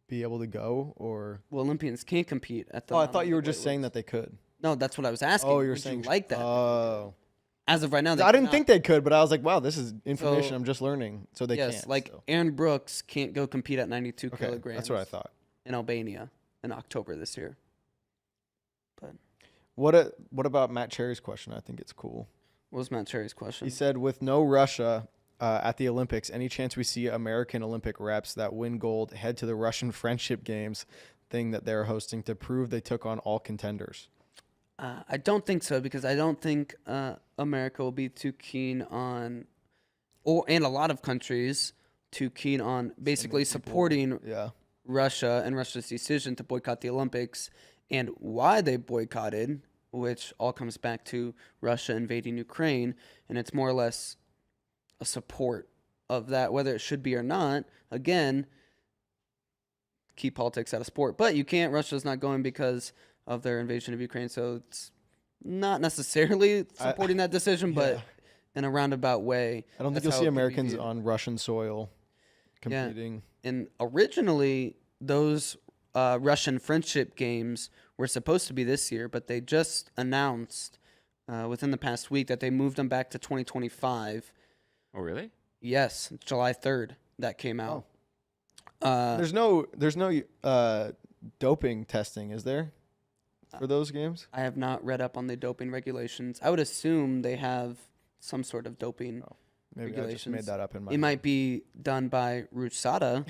be able to go, or? well, Olympians can't compete at the. Oh, I thought you were non-Olympic just weight saying weights. that they could. No, that's what I was asking. Oh, you're Would saying you like that? Oh. As of right now, they I didn't cannot. think they could, but I was like, wow, this is information So, I'm just learning. So they yes, can't. like so. Aaron Brooks can't go compete at 92 Okay, kilograms. that's what I thought. In Albania in October this year. What about Matt Cherry's question? I think it's cool. What was Matt Cherry's question? He said, with no Russia at the Olympics, any chance we see American Olympic reps that win gold head to the Russian Friendship Games thing that they're hosting to prove they took on all contenders? I don't think so, because I don't think America will be too keen on, and a lot of countries too keen on basically supporting Yeah. Russia and Russia's decision to boycott the Olympics, and why they boycotted, which all comes back to Russia invading Ukraine, and it's more or less a support of that, whether it should be or not. Again, keep politics out of sport, but you can't. Russia's not going because of their invasion of Ukraine, so it's not necessarily supporting that decision, but in a roundabout way. I don't think that's you'll how see it could be Americans viewed. on Russian soil competing. And originally, those Russian Friendship Games were supposed to be this year, but they just announced within the past week that they moved them back to 2025. Oh, really? Yes, July 3rd that came out. There's no doping testing, is there, for those games? I have not read up on the doping regulations. I would assume they have some sort of doping Maybe regulations. I just made that up in my It head. might be done by RUSADA.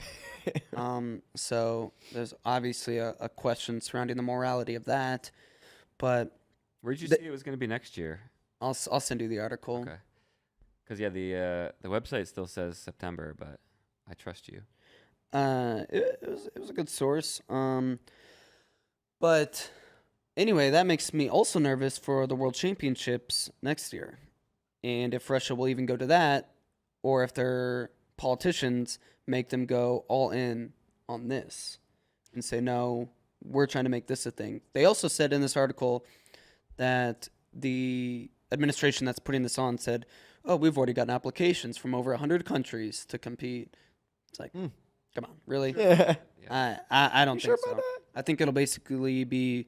So there's obviously a question surrounding the morality of that. But Where did you see it was going to be next year? I'll send you the article. Okay. Because the website still says September, but I trust you. It was a good source. But anyway, that makes me also nervous for the World Championships next year, and if Russia will even go to that, or if their politicians make them go all in on this and say, no, we're trying to make this a thing. They also said in this article that the administration that's putting this on said, oh, we've already gotten applications from over 100 countries to compete. It's like, come on, really? Yeah. I don't You think sure so. about that? I think it'll basically be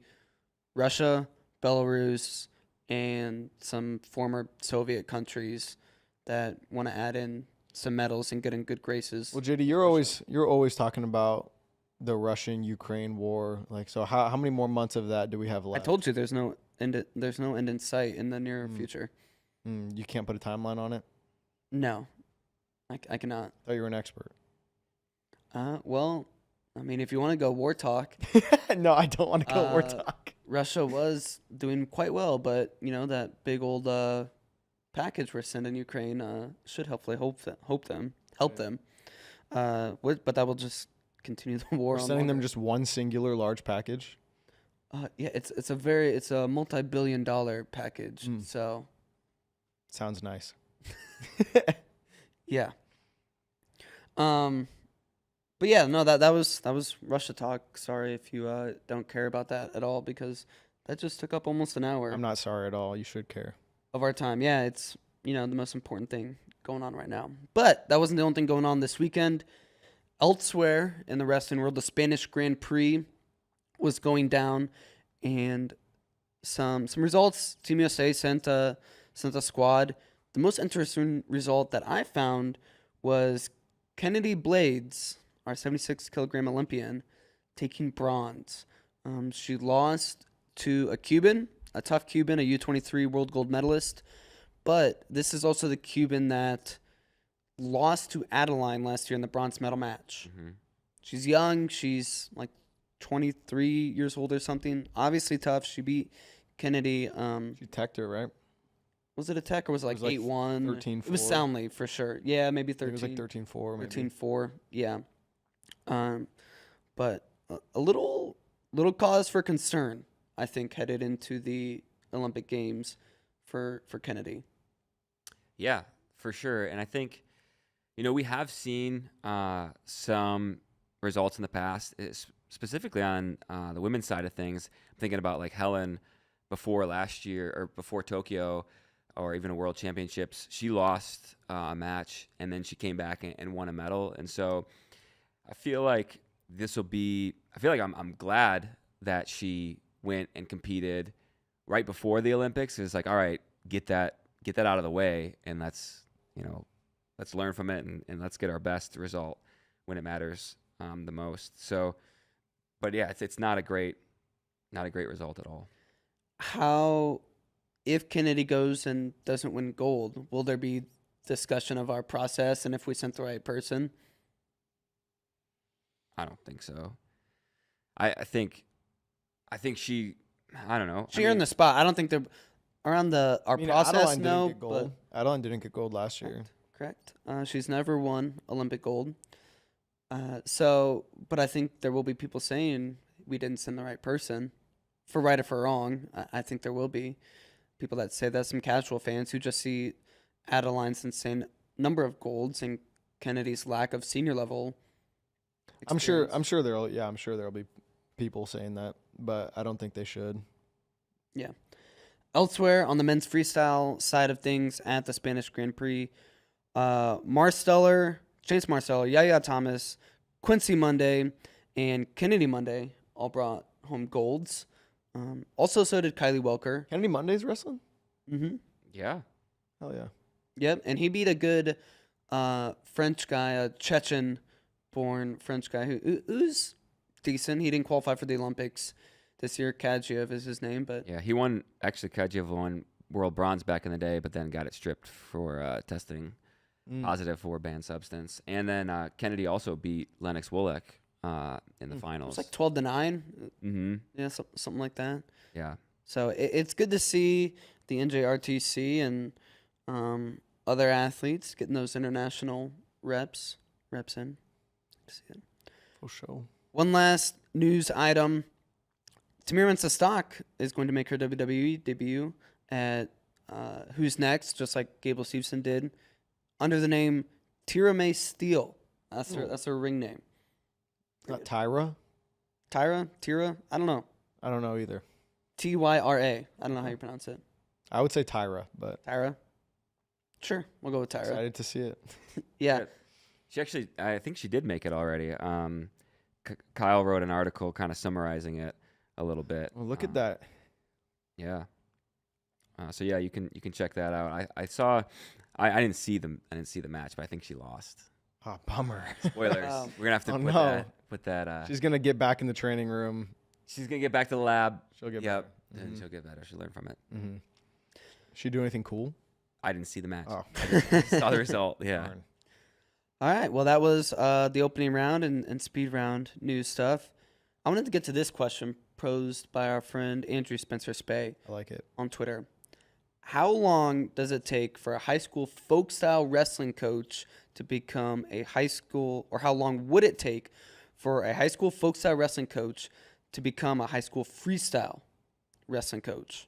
Russia, Belarus, and some former Soviet countries that want to add in some medals and get in good graces. Well, JD, you're always talking about the Russian-Ukraine war. Like, so how many more months of that do we have I left? told you there's no end in sight in the near future. You can't put a timeline on it? No, I cannot. I thought you were an expert. Well, I mean, if you want to go war talk, No, I don't want to go war Uh, talk. Russia was doing quite well, but you know that big old package we're sending Ukraine should hopefully help them. But that will just continue the war. We're on sending them longer. just one singular large package. Yeah, it's a multi-billion-dollar package. So Sounds nice. yeah. But yeah, no, that was Russia talk. Sorry if you don't care about that at all, because that just took up almost an hour I'm not sorry at all. You should care. of our time. Yeah, it's the most important thing going on right now. But that wasn't the only thing going on this weekend. Elsewhere in the wrestling world, the Spanish Grand Prix was going down, and some results. Team USA sent a squad. The most interesting result that I found was Kennedy Blades, our 76-kilogram Olympian, taking bronze. She lost to a Cuban, a tough Cuban, a U23 world gold medalist. But this is also the Cuban that lost to Adeline last year in the bronze medal match. Mm-hmm. She's young. She's like 23 years old or something. Obviously tough. She beat Kennedy. She teched her, right? Was it a tech or was it like 8-1? 13-4. It was soundly for sure. Yeah, maybe 13. It was like 13-4. Maybe. 13-4. Yeah. But a little cause for concern, I think, headed into the Olympic Games for Kennedy. Yeah, for sure. And I think, we have seen some results in the past, specifically on the women's side of things. I'm thinking about like Helen before last year or before Tokyo or even a World Championships. She lost a match and then she came back and won a medal. And so I feel like I'm glad that she went and competed right before the Olympics. It's like, all right, get that out of the way, and let's learn from it and let's get our best result when it matters the most. So, but yeah, it's not a great result at all. How, if Kennedy goes and doesn't win gold, will there be discussion of our process and if we sent the right person? I don't think so. I think she, I don't know. She earned the spot. I don't think they're around our process. Adeline No, didn't get gold. Adeline didn't get gold last year. Correct. She's never won Olympic gold. But I think there will be people saying we didn't send the right person, for right or for wrong. I think there will be people that say that. Some casual fans who just see Adeline's insane number of golds and Kennedy's lack of senior level experience. I'm sure there'll be people saying that, but I don't think they should. Yeah. Elsewhere on the men's freestyle side of things at the Spanish Grand Prix, Chase Marsteller, Yaya Thomas, Quincy Monday, and Kennedy Monday all brought home golds. Also, so did Kylie Welker. Kennedy Monday's wrestling? Mm-hmm. Yeah. Hell yeah. Yep, and he beat a good French guy, a Chechen-born French guy who's decent. He didn't qualify for the Olympics this year. Kadjiev is his name, but Yeah, Kadjiev won world bronze back in the day, but then got it stripped for testing positive for banned substance. And then Kennedy also beat Lennox Woolek in the finals. it was like 12-9. Mm-hmm. Yeah, something like that. Yeah. So it's good to see the NJRTC and other athletes getting those international reps in. See it. For sure. One last news item. Tamir Mensah-Stock is going to make her WWE debut at Who's Next, just like Gable Steveson did, under the name Tyra May Steele. That's her ring name. Not Tyra? Tyra? I don't know. I don't know either. Tyra. I don't know how you pronounce it. I would say Tyra, but Tyra? Sure, we'll go with Tyra. excited to see it. Yeah. She actually, I think she did make it already. Kyle wrote an article kind of summarizing it a little bit. Well, look at that. Yeah. So yeah, you can check that out. I saw. I didn't see the match, but I think she lost. Oh, bummer. Spoilers. Oh. We're gonna have to Oh, put that. She's going to get back in the training room. She's gonna get back to the lab. She'll get Yep. better. And she'll get better. She'll learn from it. Mm-hmm. She do anything cool? I didn't see the match. Oh. I just saw the result. Yeah. Darn. All right. Well, that was the opening round and speed round news stuff. I wanted to get to this question posed by our friend Andrew Spencer Spay I like it. on Twitter. How long does it take for a high school folk style wrestling coach to become a high school, or how long would it take for a high school folk style wrestling coach to become a high school freestyle wrestling coach?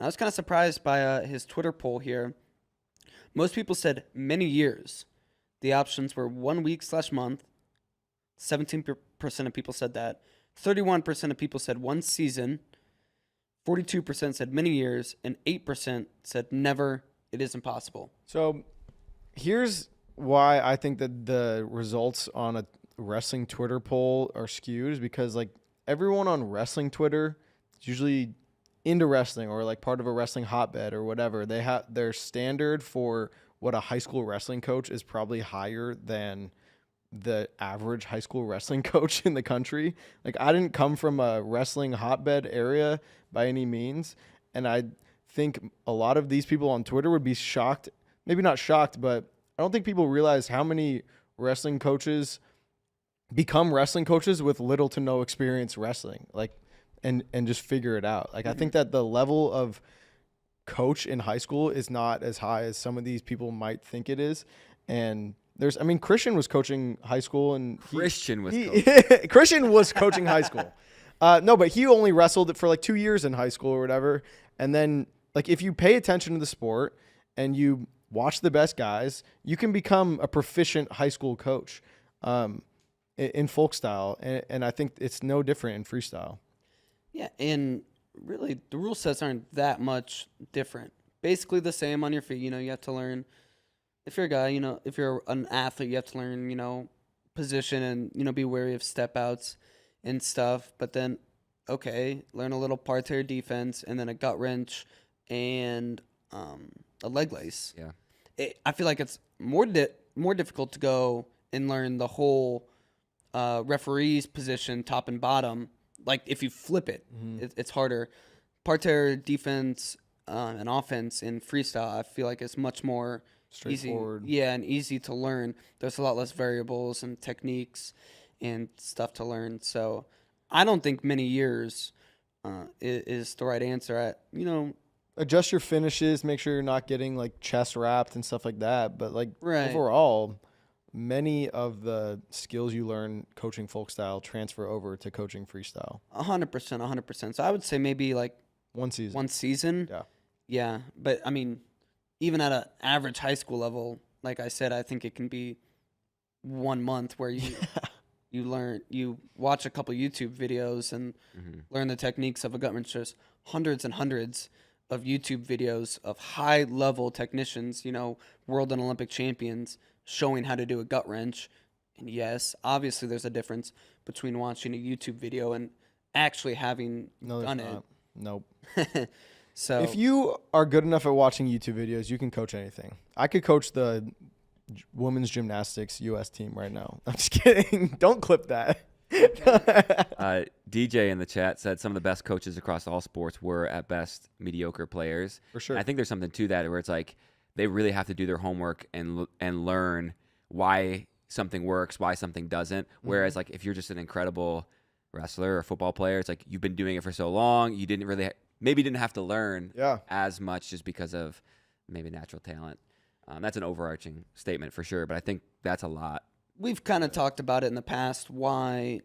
I was kind of surprised by his Twitter poll here. Most people said many years. The options were 1 week/month. 17% of people said that. 31% of people said 1 season. 42% said many years. And 8% said never. It is impossible. So here's why I think that the results on a wrestling Twitter poll are skewed is because like everyone on wrestling Twitter is usually into wrestling or like part of a wrestling hotbed or whatever. They have their standard for what a high school wrestling coach is probably higher than the average high school wrestling coach in the country. Like I didn't come from a wrestling hotbed area by any means, and I think a lot of these people on Twitter would be shocked, maybe not shocked, but I don't think people realize how many wrestling coaches become wrestling coaches with little to no experience wrestling, like and just figure it out. Like I think that the level of coach in high school is not as high as some of these people might think it is. And Christian was coaching high school, and Christian was coaching high school. No, but he only wrestled it for like 2 years in high school or whatever. And then like if you pay attention to the sport and you watch the best guys, you can become a proficient high school coach in folk style. And I think it's no different in freestyle. Yeah, and really the rule sets aren't that much different. Basically the same on your feet. You have to learn. If you're a guy, if you're an athlete, you have to learn, position and, be wary of step outs and stuff. But then, okay, learn a little parterre defense and then a gut wrench and a leg lace. Yeah. I feel like it's more difficult to go and learn the whole referee's position, top and bottom. Like if you flip it, it's harder. Parterre defense and offense in freestyle, I feel like it's much more straightforward. Easy, and easy to learn. There's a lot less variables and techniques and stuff to learn. So I don't think many years is the right answer. Adjust your finishes, make sure you're not getting like chest wrapped and stuff like that. But like right. Overall, many of the skills you learn coaching folk style transfer over to coaching freestyle. 100%. So I would say maybe like one season. Yeah. Yeah. But even at an average high school level, like I said, I think it can be 1 month where you watch a couple YouTube videos and learn the techniques of a gut wrench. There's hundreds and hundreds of YouTube videos of high level technicians, world and Olympic champions showing how to do a gut wrench. And yes, obviously there's a difference between watching a YouTube video and actually having done it. Nope. So if you are good enough at watching YouTube videos, you can coach anything. I could coach the women's gymnastics U.S. team right now. I'm just kidding. Don't clip that. DJ in the chat said some of the best coaches across all sports were at best mediocre players. For sure. And I think there's something to that where it's like they really have to do their homework and learn why something works, why something doesn't. Whereas like if you're just an incredible wrestler or football player, it's like you've been doing it for so long, you maybe didn't have to learn as much just because of maybe natural talent. That's an overarching statement for sure, but I think that's a lot. We've kind of talked about it in the past, why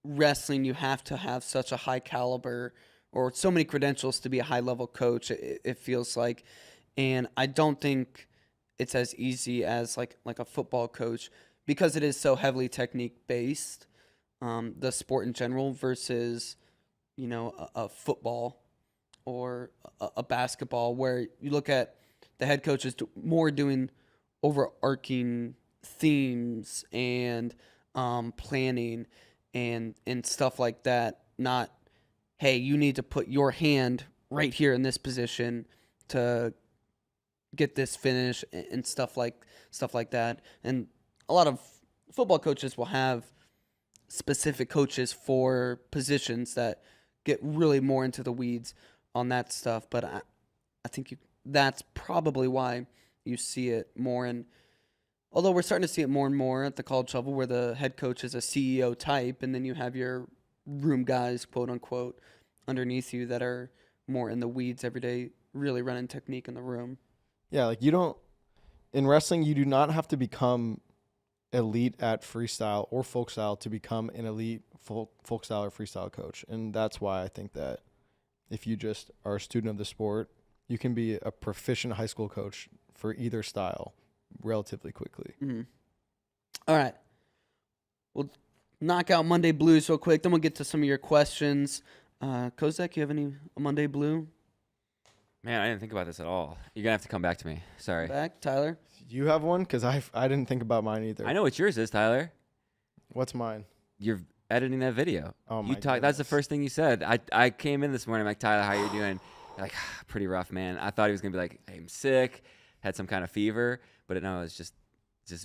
wrestling you have to have such a high caliber or so many credentials to be a high-level coach, it feels like. And I don't think it's as easy as like a football coach because it is so heavily technique-based, the sport in general versus, a football or a basketball where you look at the head coaches more doing overarching themes and planning and stuff like that. Not, hey, you need to put your hand right here in this position to get this finish and stuff like that. And a lot of football coaches will have specific coaches for positions that get really more into the weeds on that stuff. But I think that's probably why you see it more. And although we're starting to see it more and more at the college level where the head coach is a CEO type and then you have your room guys, quote unquote, underneath you that are more in the weeds every day, really running technique in the room. Yeah, like in wrestling, you do not have to become elite at freestyle or folk style to become an elite folk style or freestyle coach. And that's why I think that if you just are a student of the sport, you can be a proficient high school coach for either style relatively quickly. Mm-hmm. All right. We'll knock out Monday Blues real quick. Then we'll get to some of your questions. Kozak, you have any Monday Blue? Man, I didn't think about this at all. You're gonna have to come back to me. Sorry. Back, Tyler. Do you have one? Because I didn't think about mine either. I know what yours is, Tyler. What's mine? You're editing that video. Oh my You talk. That's the first thing you said. I came in this morning. I'm like, Tyler, how you doing? You're like, pretty rough, man. I thought he was gonna be like, I'm sick, had some kind of fever, but no, it's just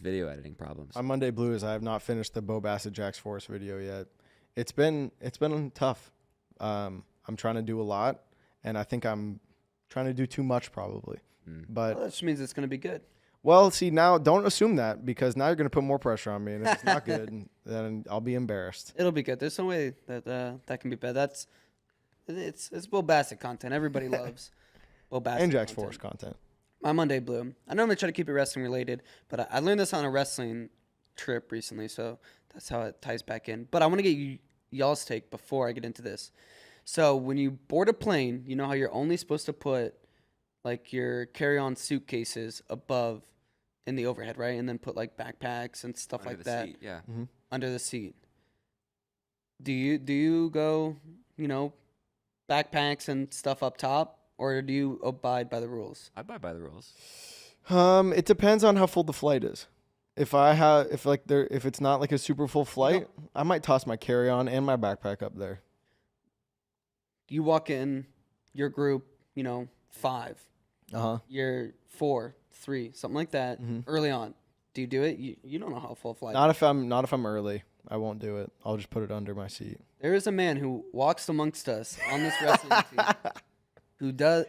video editing problems. On Monday Blues, I have not finished the Bo Bassett Jax Force video yet. It's been tough. I'm trying to do a lot, and I think I'm trying to do too much probably. But Well, that just means it's going to be good. well, see, now don't assume that, because now you're going to put more pressure on me, and if it's not good, then I'll be embarrassed. It'll be good. There's no way that that can be bad. It's Will Bassett content. Everybody loves Will Bassett And Jax content. Force content. My Monday Blue. I normally try to keep it wrestling related, but I learned this on a wrestling trip recently, so that's how it ties back in. But I want to get y'all's take before I get into this. So when you board a plane, you know how you're only supposed to put like your carry-on suitcases above in the overhead, right? And then put like backpacks and stuff Under like the that seat, yeah. under the seat. Do you go, backpacks and stuff up top? Or do you abide by the rules? I abide by the rules. It depends on how full the flight is. If it's not like a super full flight, I might toss my carry-on and my backpack up there. You walk in your group, 5. You're 4, 3, something like that. Early on, do you do it? You don't know how full flight. Not if I'm early. I won't do it. I'll just put it under my seat. There is a man who walks amongst us on this wrestling team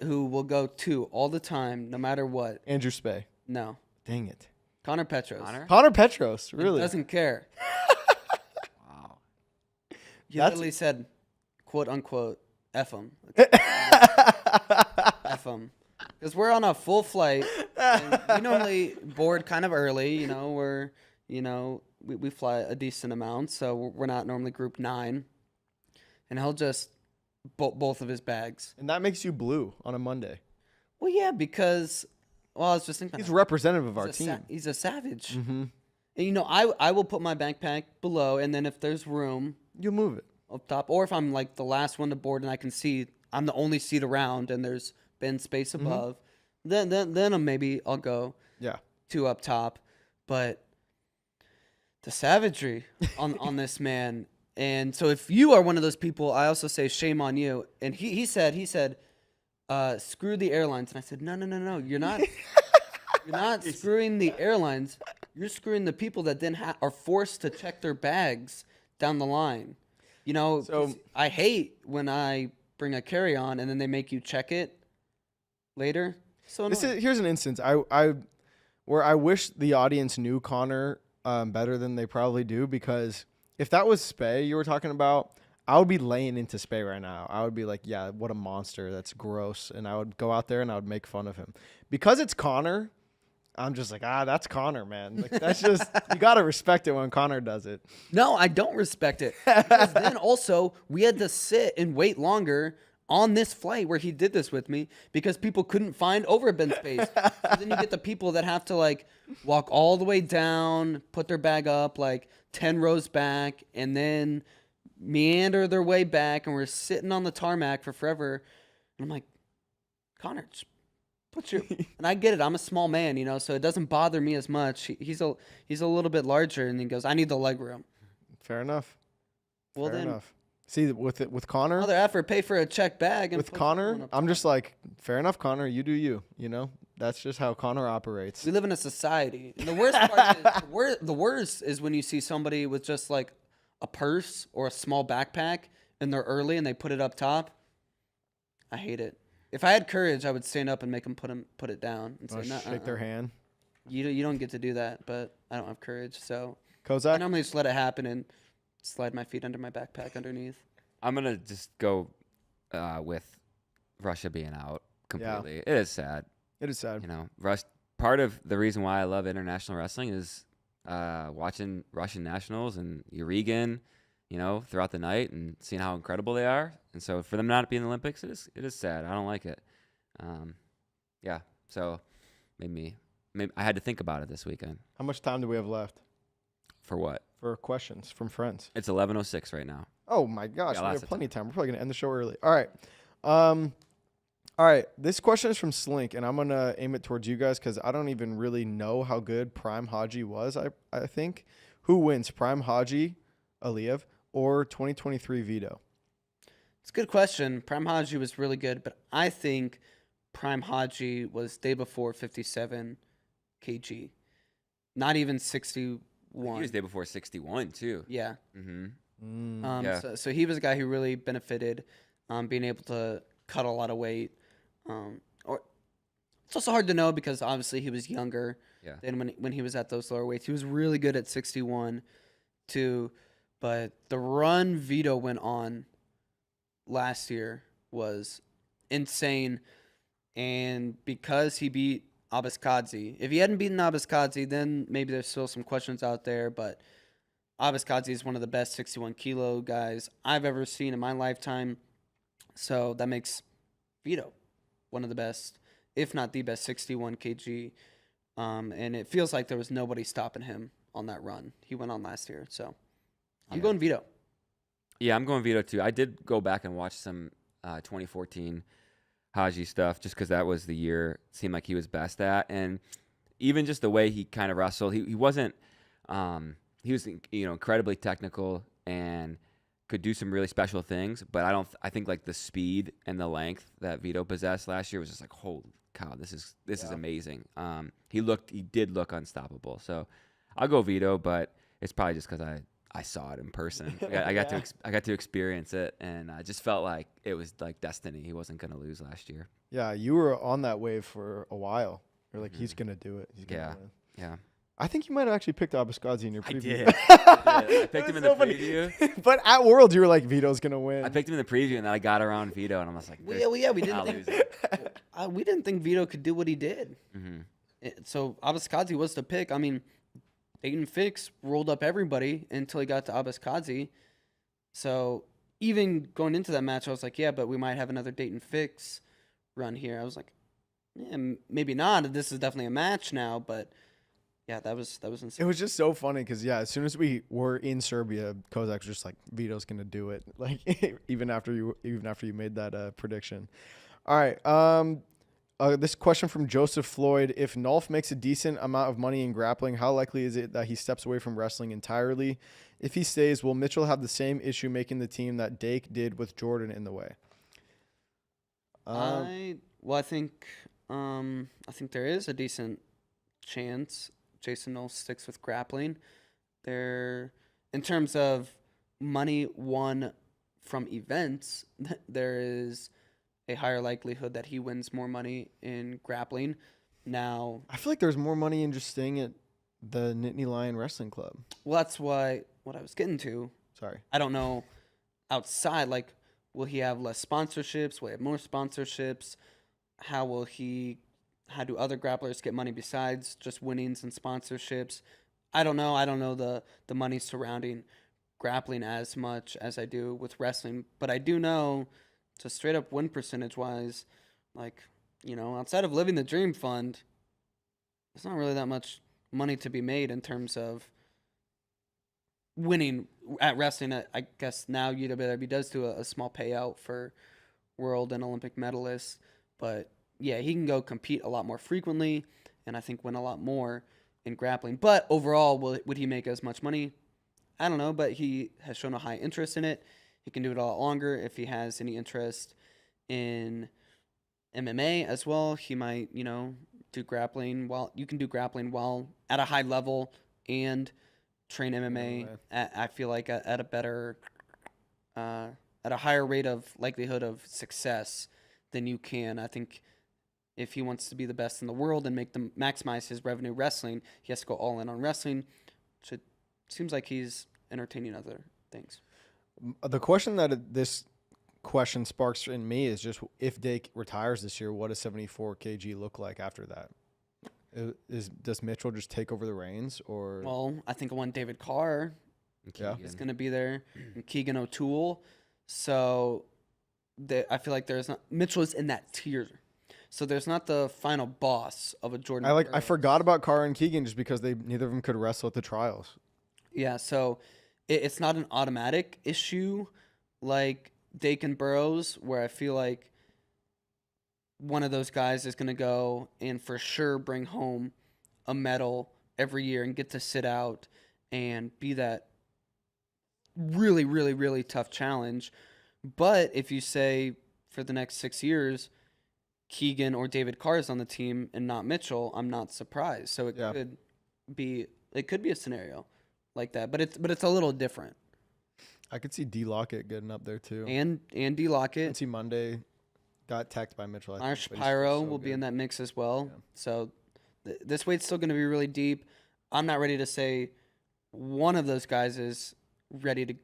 who will go 2 all the time, no matter what. Andrew Spey. No, Dang it. Connor Petros. Connor Petros. He Really? doesn't care. Wow. He That's- literally said, "quote unquote, f him." F him. Because we're on a full flight. And we normally board kind of early. We fly a decent amount, so we're not normally group 9. And he'll just both of his bags. And that makes you blue on a Monday. Well, yeah, because I was just thinking. He's representative of our he's a team. he's a savage. Mm-hmm. And I will put my backpack below, and then if there's room You move it. up top, or if I'm like the last one to board and I can see I'm the only seat around and there's been space above, then maybe I'll go Yeah. 2 up top. But the savagery on this man. And so if you are one of those people, I also say shame on you. And he said screw the airlines. And I said, no, you're not. You're not screwing the airlines. You're screwing the people that then are forced to check their bags down the line. So- I hate when I bring a carry-on and then they make you check it later. So Here's an instance where I wish the audience knew Connor better than they probably do, because if that was Spey you were talking about, I would be laying into Spey right now. I would be like, yeah, what a monster. That's gross. And I would go out there and I would make fun of him. Because it's Connor, I'm just like, that's Connor, man. Like, that's just, you got to respect it when Connor does it. No, I don't respect it. Because then also, we had to sit and wait longer on this flight where he did this with me because people couldn't find overbed space. So then you get the people that have to like walk all the way down, put their bag up like 10 rows back, and then meander their way back, and we're sitting on the tarmac for forever. And I'm like, Connor, just put your... And I get it. I'm a small man, so it doesn't bother me as much. He's a little bit larger, and he goes, I need the leg room. Fair enough. Well, Fair then, enough. See, with Connor, other effort, pay for a check bag. And with put Connor, someone up I'm top. just like, fair enough, Connor. You do you. That's just how Connor operates. We live in a society. And the worst part is, the worst is when you see somebody with just like a purse or a small backpack and they're early and they put it up top. I hate it. If I had courage, I would stand up and make them put it down and say, "No, Shake their hand. You don't get to do that." But I don't have courage, so I Kozak. normally just let it happen and slide my feet under my backpack underneath. I'm gonna just go with Russia being out completely. It is sad. It is sad. Part of the reason why I love international wrestling is watching Russian nationals and Urigan, throughout the night and seeing how incredible they are. And so for them not to be in the Olympics, it is sad. I don't like it. Yeah. So maybe I had to think about it this weekend. How much time do we have left For what? for questions from friends? It's 11:06 right now. Oh my gosh, Yeah, we lots have of plenty of time. We're probably gonna end the show early. All right. All All right, this question is from Slink, and I'm gonna aim it towards you guys because I don't even really know how good Prime Haji was. I think who wins, Prime Haji, Aliyev, or 2023 Vito? It's a good question. Prime Haji was really good, but I think Prime Haji was day before 57 kg, not even 61. He was day before 61 too. Yeah. Mm-hmm. Mm. So he was a guy who really benefited, being able to cut a lot of weight. Or it's also hard to know because obviously he was younger Yeah. than when he was at those lower weights. He was really good at 61 too, but the run Vito went on last year was insane. And because he beat Abiskadzi, if he hadn't beaten Abiskadzi, then maybe there's still some questions out there, but Abiskadzi is one of the best 61 kilo guys I've ever seen in my lifetime. So that makes Vito one of the best, if not the best, 61 kg. And it feels like there was nobody stopping him on that run he went on last year. So I'm going Vito. Yeah, I'm going Vito too. I did go back and watch some 2014 Haji stuff just because that was the year it seemed like he was best at. And even just the way he kind of wrestled, he wasn't, he was, incredibly technical and could do some really special things, but I think like the speed and the length that Vito possessed last year was just like, holy cow, this is amazing. He did look unstoppable. So I'll go Vito, but it's probably just because I saw it in person. I got to experience it, and I just felt like it was like destiny. He wasn't going to lose last year. Yeah, you were on that wave for a while. You're like, he's gonna do it. He's gonna win. Yeah. I think you might have actually picked Abiskadzi in your I preview. did. I picked him in the funny. preview. But at Worlds, you were like, Vito's gonna win. I picked him in the preview, and then I got around Vito, and I was like, We didn't I'll think lose it. we didn't think Vito could do what he did. Mm-hmm. So Abiskadzi was the pick. I mean, Dayton Fix rolled up everybody until he got to Abiskadzi. So even going into that match, I was like, yeah, but we might have another Dayton Fix run here. I was like, yeah, maybe not. This is definitely a match now, but yeah, that was insane. It was just so funny because as soon as we were in Serbia, Kozak was just like, Vito's gonna do it. Like even after you made that prediction. All right. This question from Joseph Floyd: if Nolf makes a decent amount of money in grappling, how likely is it that he steps away from wrestling entirely? If he stays, will Mitchell have the same issue making the team that Dake did with Jordan in the way? I think there is a decent chance Jason Knowles sticks with grappling. In terms of money won from events, there is a higher likelihood that he wins more money in grappling. Now, I feel like there's more money in just staying at the Nittany Lion Wrestling Club. well, that's what I was getting to. Sorry. I don't know outside, like, will he have less sponsorships? Will he have more sponsorships? How do other grapplers get money besides just winnings and sponsorships? I don't know. I don't know the money surrounding grappling as much as I do with wrestling, but I do know, just straight up win percentage wise, like, outside of living the dream fund, there's not really that much money to be made in terms of winning at wrestling. I guess now UWW does do a small payout for world and Olympic medalists, but yeah, he can go compete a lot more frequently and I think win a lot more in grappling. But overall, would he make as much money? I don't know, but he has shown a high interest in it. He can do it a lot longer. If he has any interest in MMA as well, he might, do grappling while you can do grappling while at a high level and train MMA. I feel like at a better, at a higher rate of likelihood of success than you can. I think if he wants to be the best in the world and maximize his revenue wrestling, he has to go all in on wrestling. So it seems like he's entertaining other things. The question that this question sparks in me is just, if Dake retires this year, what does 74 kg look like after that? Does Mitchell just take over the reins, or? Well, I think one David Carr is going to be there, and Keegan O'Toole. So I feel like Mitchell is in that tier. So there's not the final boss of a Jordan. I forgot about Carr and Keegan just because neither of them could wrestle at the trials. Yeah, so it's not an automatic issue like Dake and Burroughs, where I feel like one of those guys is going to go and for sure bring home a medal every year and get to sit out and be that really, really, really tough challenge. But if you say for the next 6 years, Keegan or David Carr is on the team and not Mitchell, I'm not surprised. So it Yeah. could be a scenario like that, but it's a little different. I could see D Lockett getting up there too. And D I Lockett, can see Monday got teched by Mitchell. I Myers think, but he's Shapiro so will be good. in that mix as well. Yeah. So this weight's still going to be really deep. I'm not ready to say one of those guys is ready to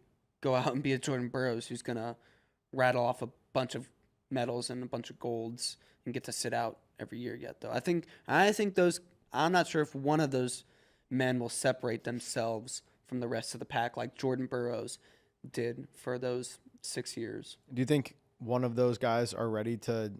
go out and be a Jordan Burroughs who's going to rattle off a bunch of medals and a bunch of golds and get to sit out every year yet, though. I think those. I'm not sure if one of those men will separate themselves from the rest of the pack like Jordan Burroughs did for those 6 years. Do you think one of those guys are ready to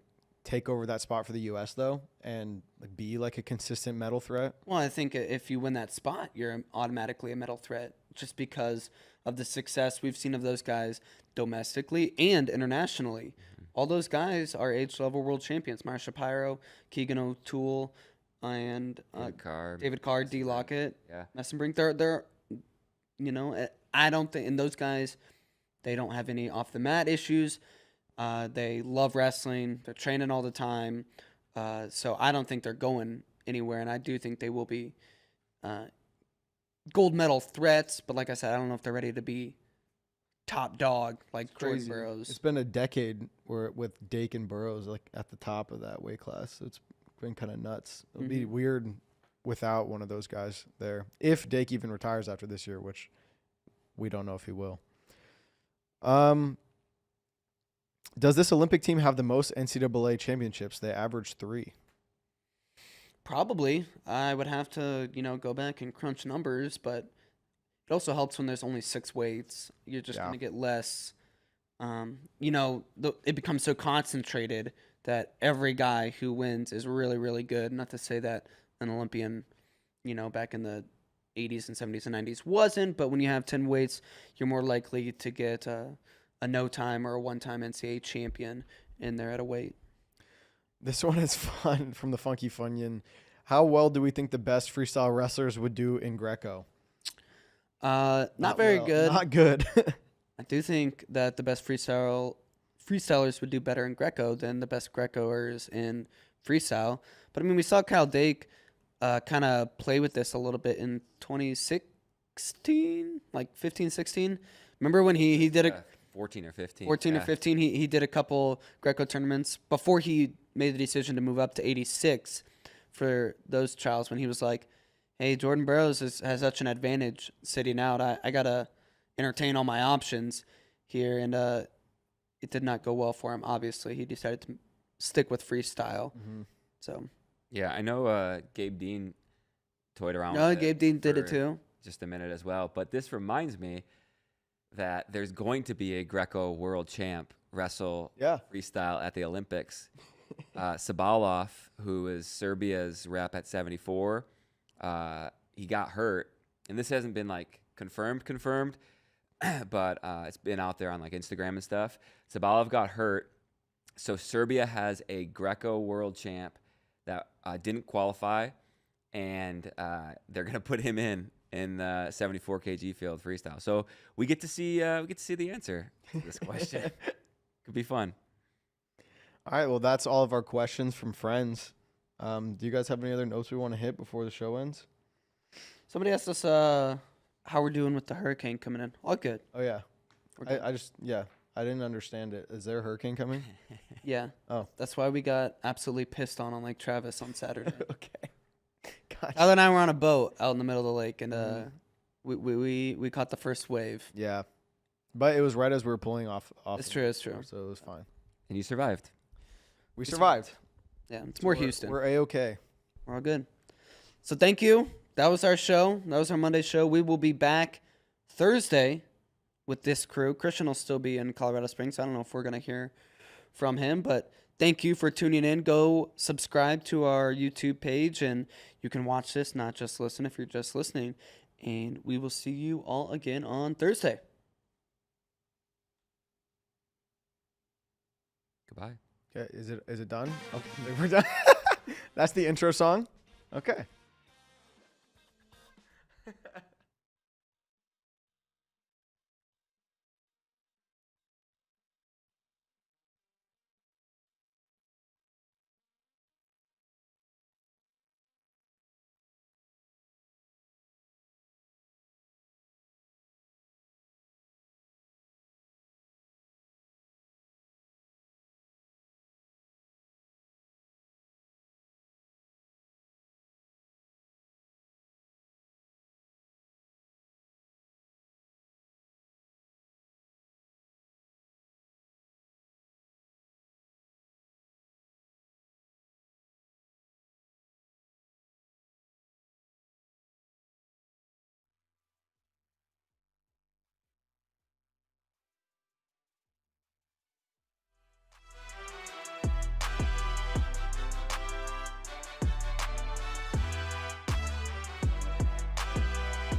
take over that spot for the U.S. though, and be like a consistent medal threat? Well, I think if you win that spot, you're automatically a medal threat just because of the success we've seen of those guys domestically and internationally. All those guys are age-level world champions. Myers Shapiro, Keegan O'Toole, and David Carr, D. Lockett, Yeah. Messenbrink. They're, I don't think, and those guys, they don't have any off-the-mat issues. They love wrestling. They're training all the time. So I don't think they're going anywhere, and I do think they will be gold medal threats. But like I said, I don't know if they're ready to be top dog like Jordan Crazy. Burroughs. It's been a decade where with Dake and Burroughs like at the top of that weight class. So it's been kind of nuts. It'll be weird without one of those guys there. If Dake even retires after this year, which we don't know if he will. Does this Olympic team have the most NCAA championships? They average 3. Probably. I would have to, go back and crunch numbers, but it also helps when there's only 6 weights. You're just going to get less. It becomes so concentrated that every guy who wins is really, really good. Not to say that an Olympian, back in the 80s and 70s and 90s wasn't, but when you have 10 weights, you're more likely to get a no-time or a one-time NCAA champion in there at a weight. This one is fun from the Funky Funyun. How well do we think the best freestyle wrestlers would do in Greco? Not very well. good. Not good. I do think that the best freestylers would do better in Greco than the best Grecoers in freestyle. But I mean, we saw Kyle Dake kind of play with this a little bit in 2016, like 15, 16. Remember when he did a 14 or 15. 14 or 15, he did a couple Greco tournaments before he made the decision to move up to 86 for those trials when he was like, hey, Jordan Burroughs has such an advantage sitting out. I got to entertain all my options here. And it did not go well for him, obviously. He decided to stick with freestyle. Mm-hmm. So, Yeah, I know Gabe Dean toyed around no, with Gabe Dean did it for too. just a minute as well. But this reminds me that there's going to be a Greco world champ wrestle freestyle at the Olympics. Sabalov, who is Serbia's rep at 74, he got hurt. And this hasn't been like confirmed, but it's been out there on like Instagram and stuff. Sabalov got hurt. So Serbia has a Greco world champ that didn't qualify, and they're going to put him in the 74 kg field freestyle. So we get to see the answer to this question. Could be fun. All right, well, that's all of our questions from friends. Do you guys have any other notes we want to hit before the show ends? Somebody asked us how we're doing with the hurricane coming in. All good. Oh, yeah. We're good. I didn't understand it. Is there a hurricane coming? Yeah. Oh. That's why we got absolutely pissed on Lake Travis on Saturday. Okay. Gotcha. Tyler and I were on a boat out in the middle of the lake, and we caught the first wave. Yeah. But it was right as we were pulling off. It's true. It's true. So it was fine. And you survived. We survived. Yeah, it's more Houston. We're A-okay. We're all good. So thank you. That was our show. That was our Monday show. We will be back Thursday with this crew. Christian will still be in Colorado Springs. I don't know if we're going to hear from him, but thank you for tuning in. Go subscribe to our YouTube page, and you can watch this, not just listen if you're just listening. And we will see you all again on Thursday. Goodbye. Okay, is it done? Okay, we're done. That's the intro song. Okay.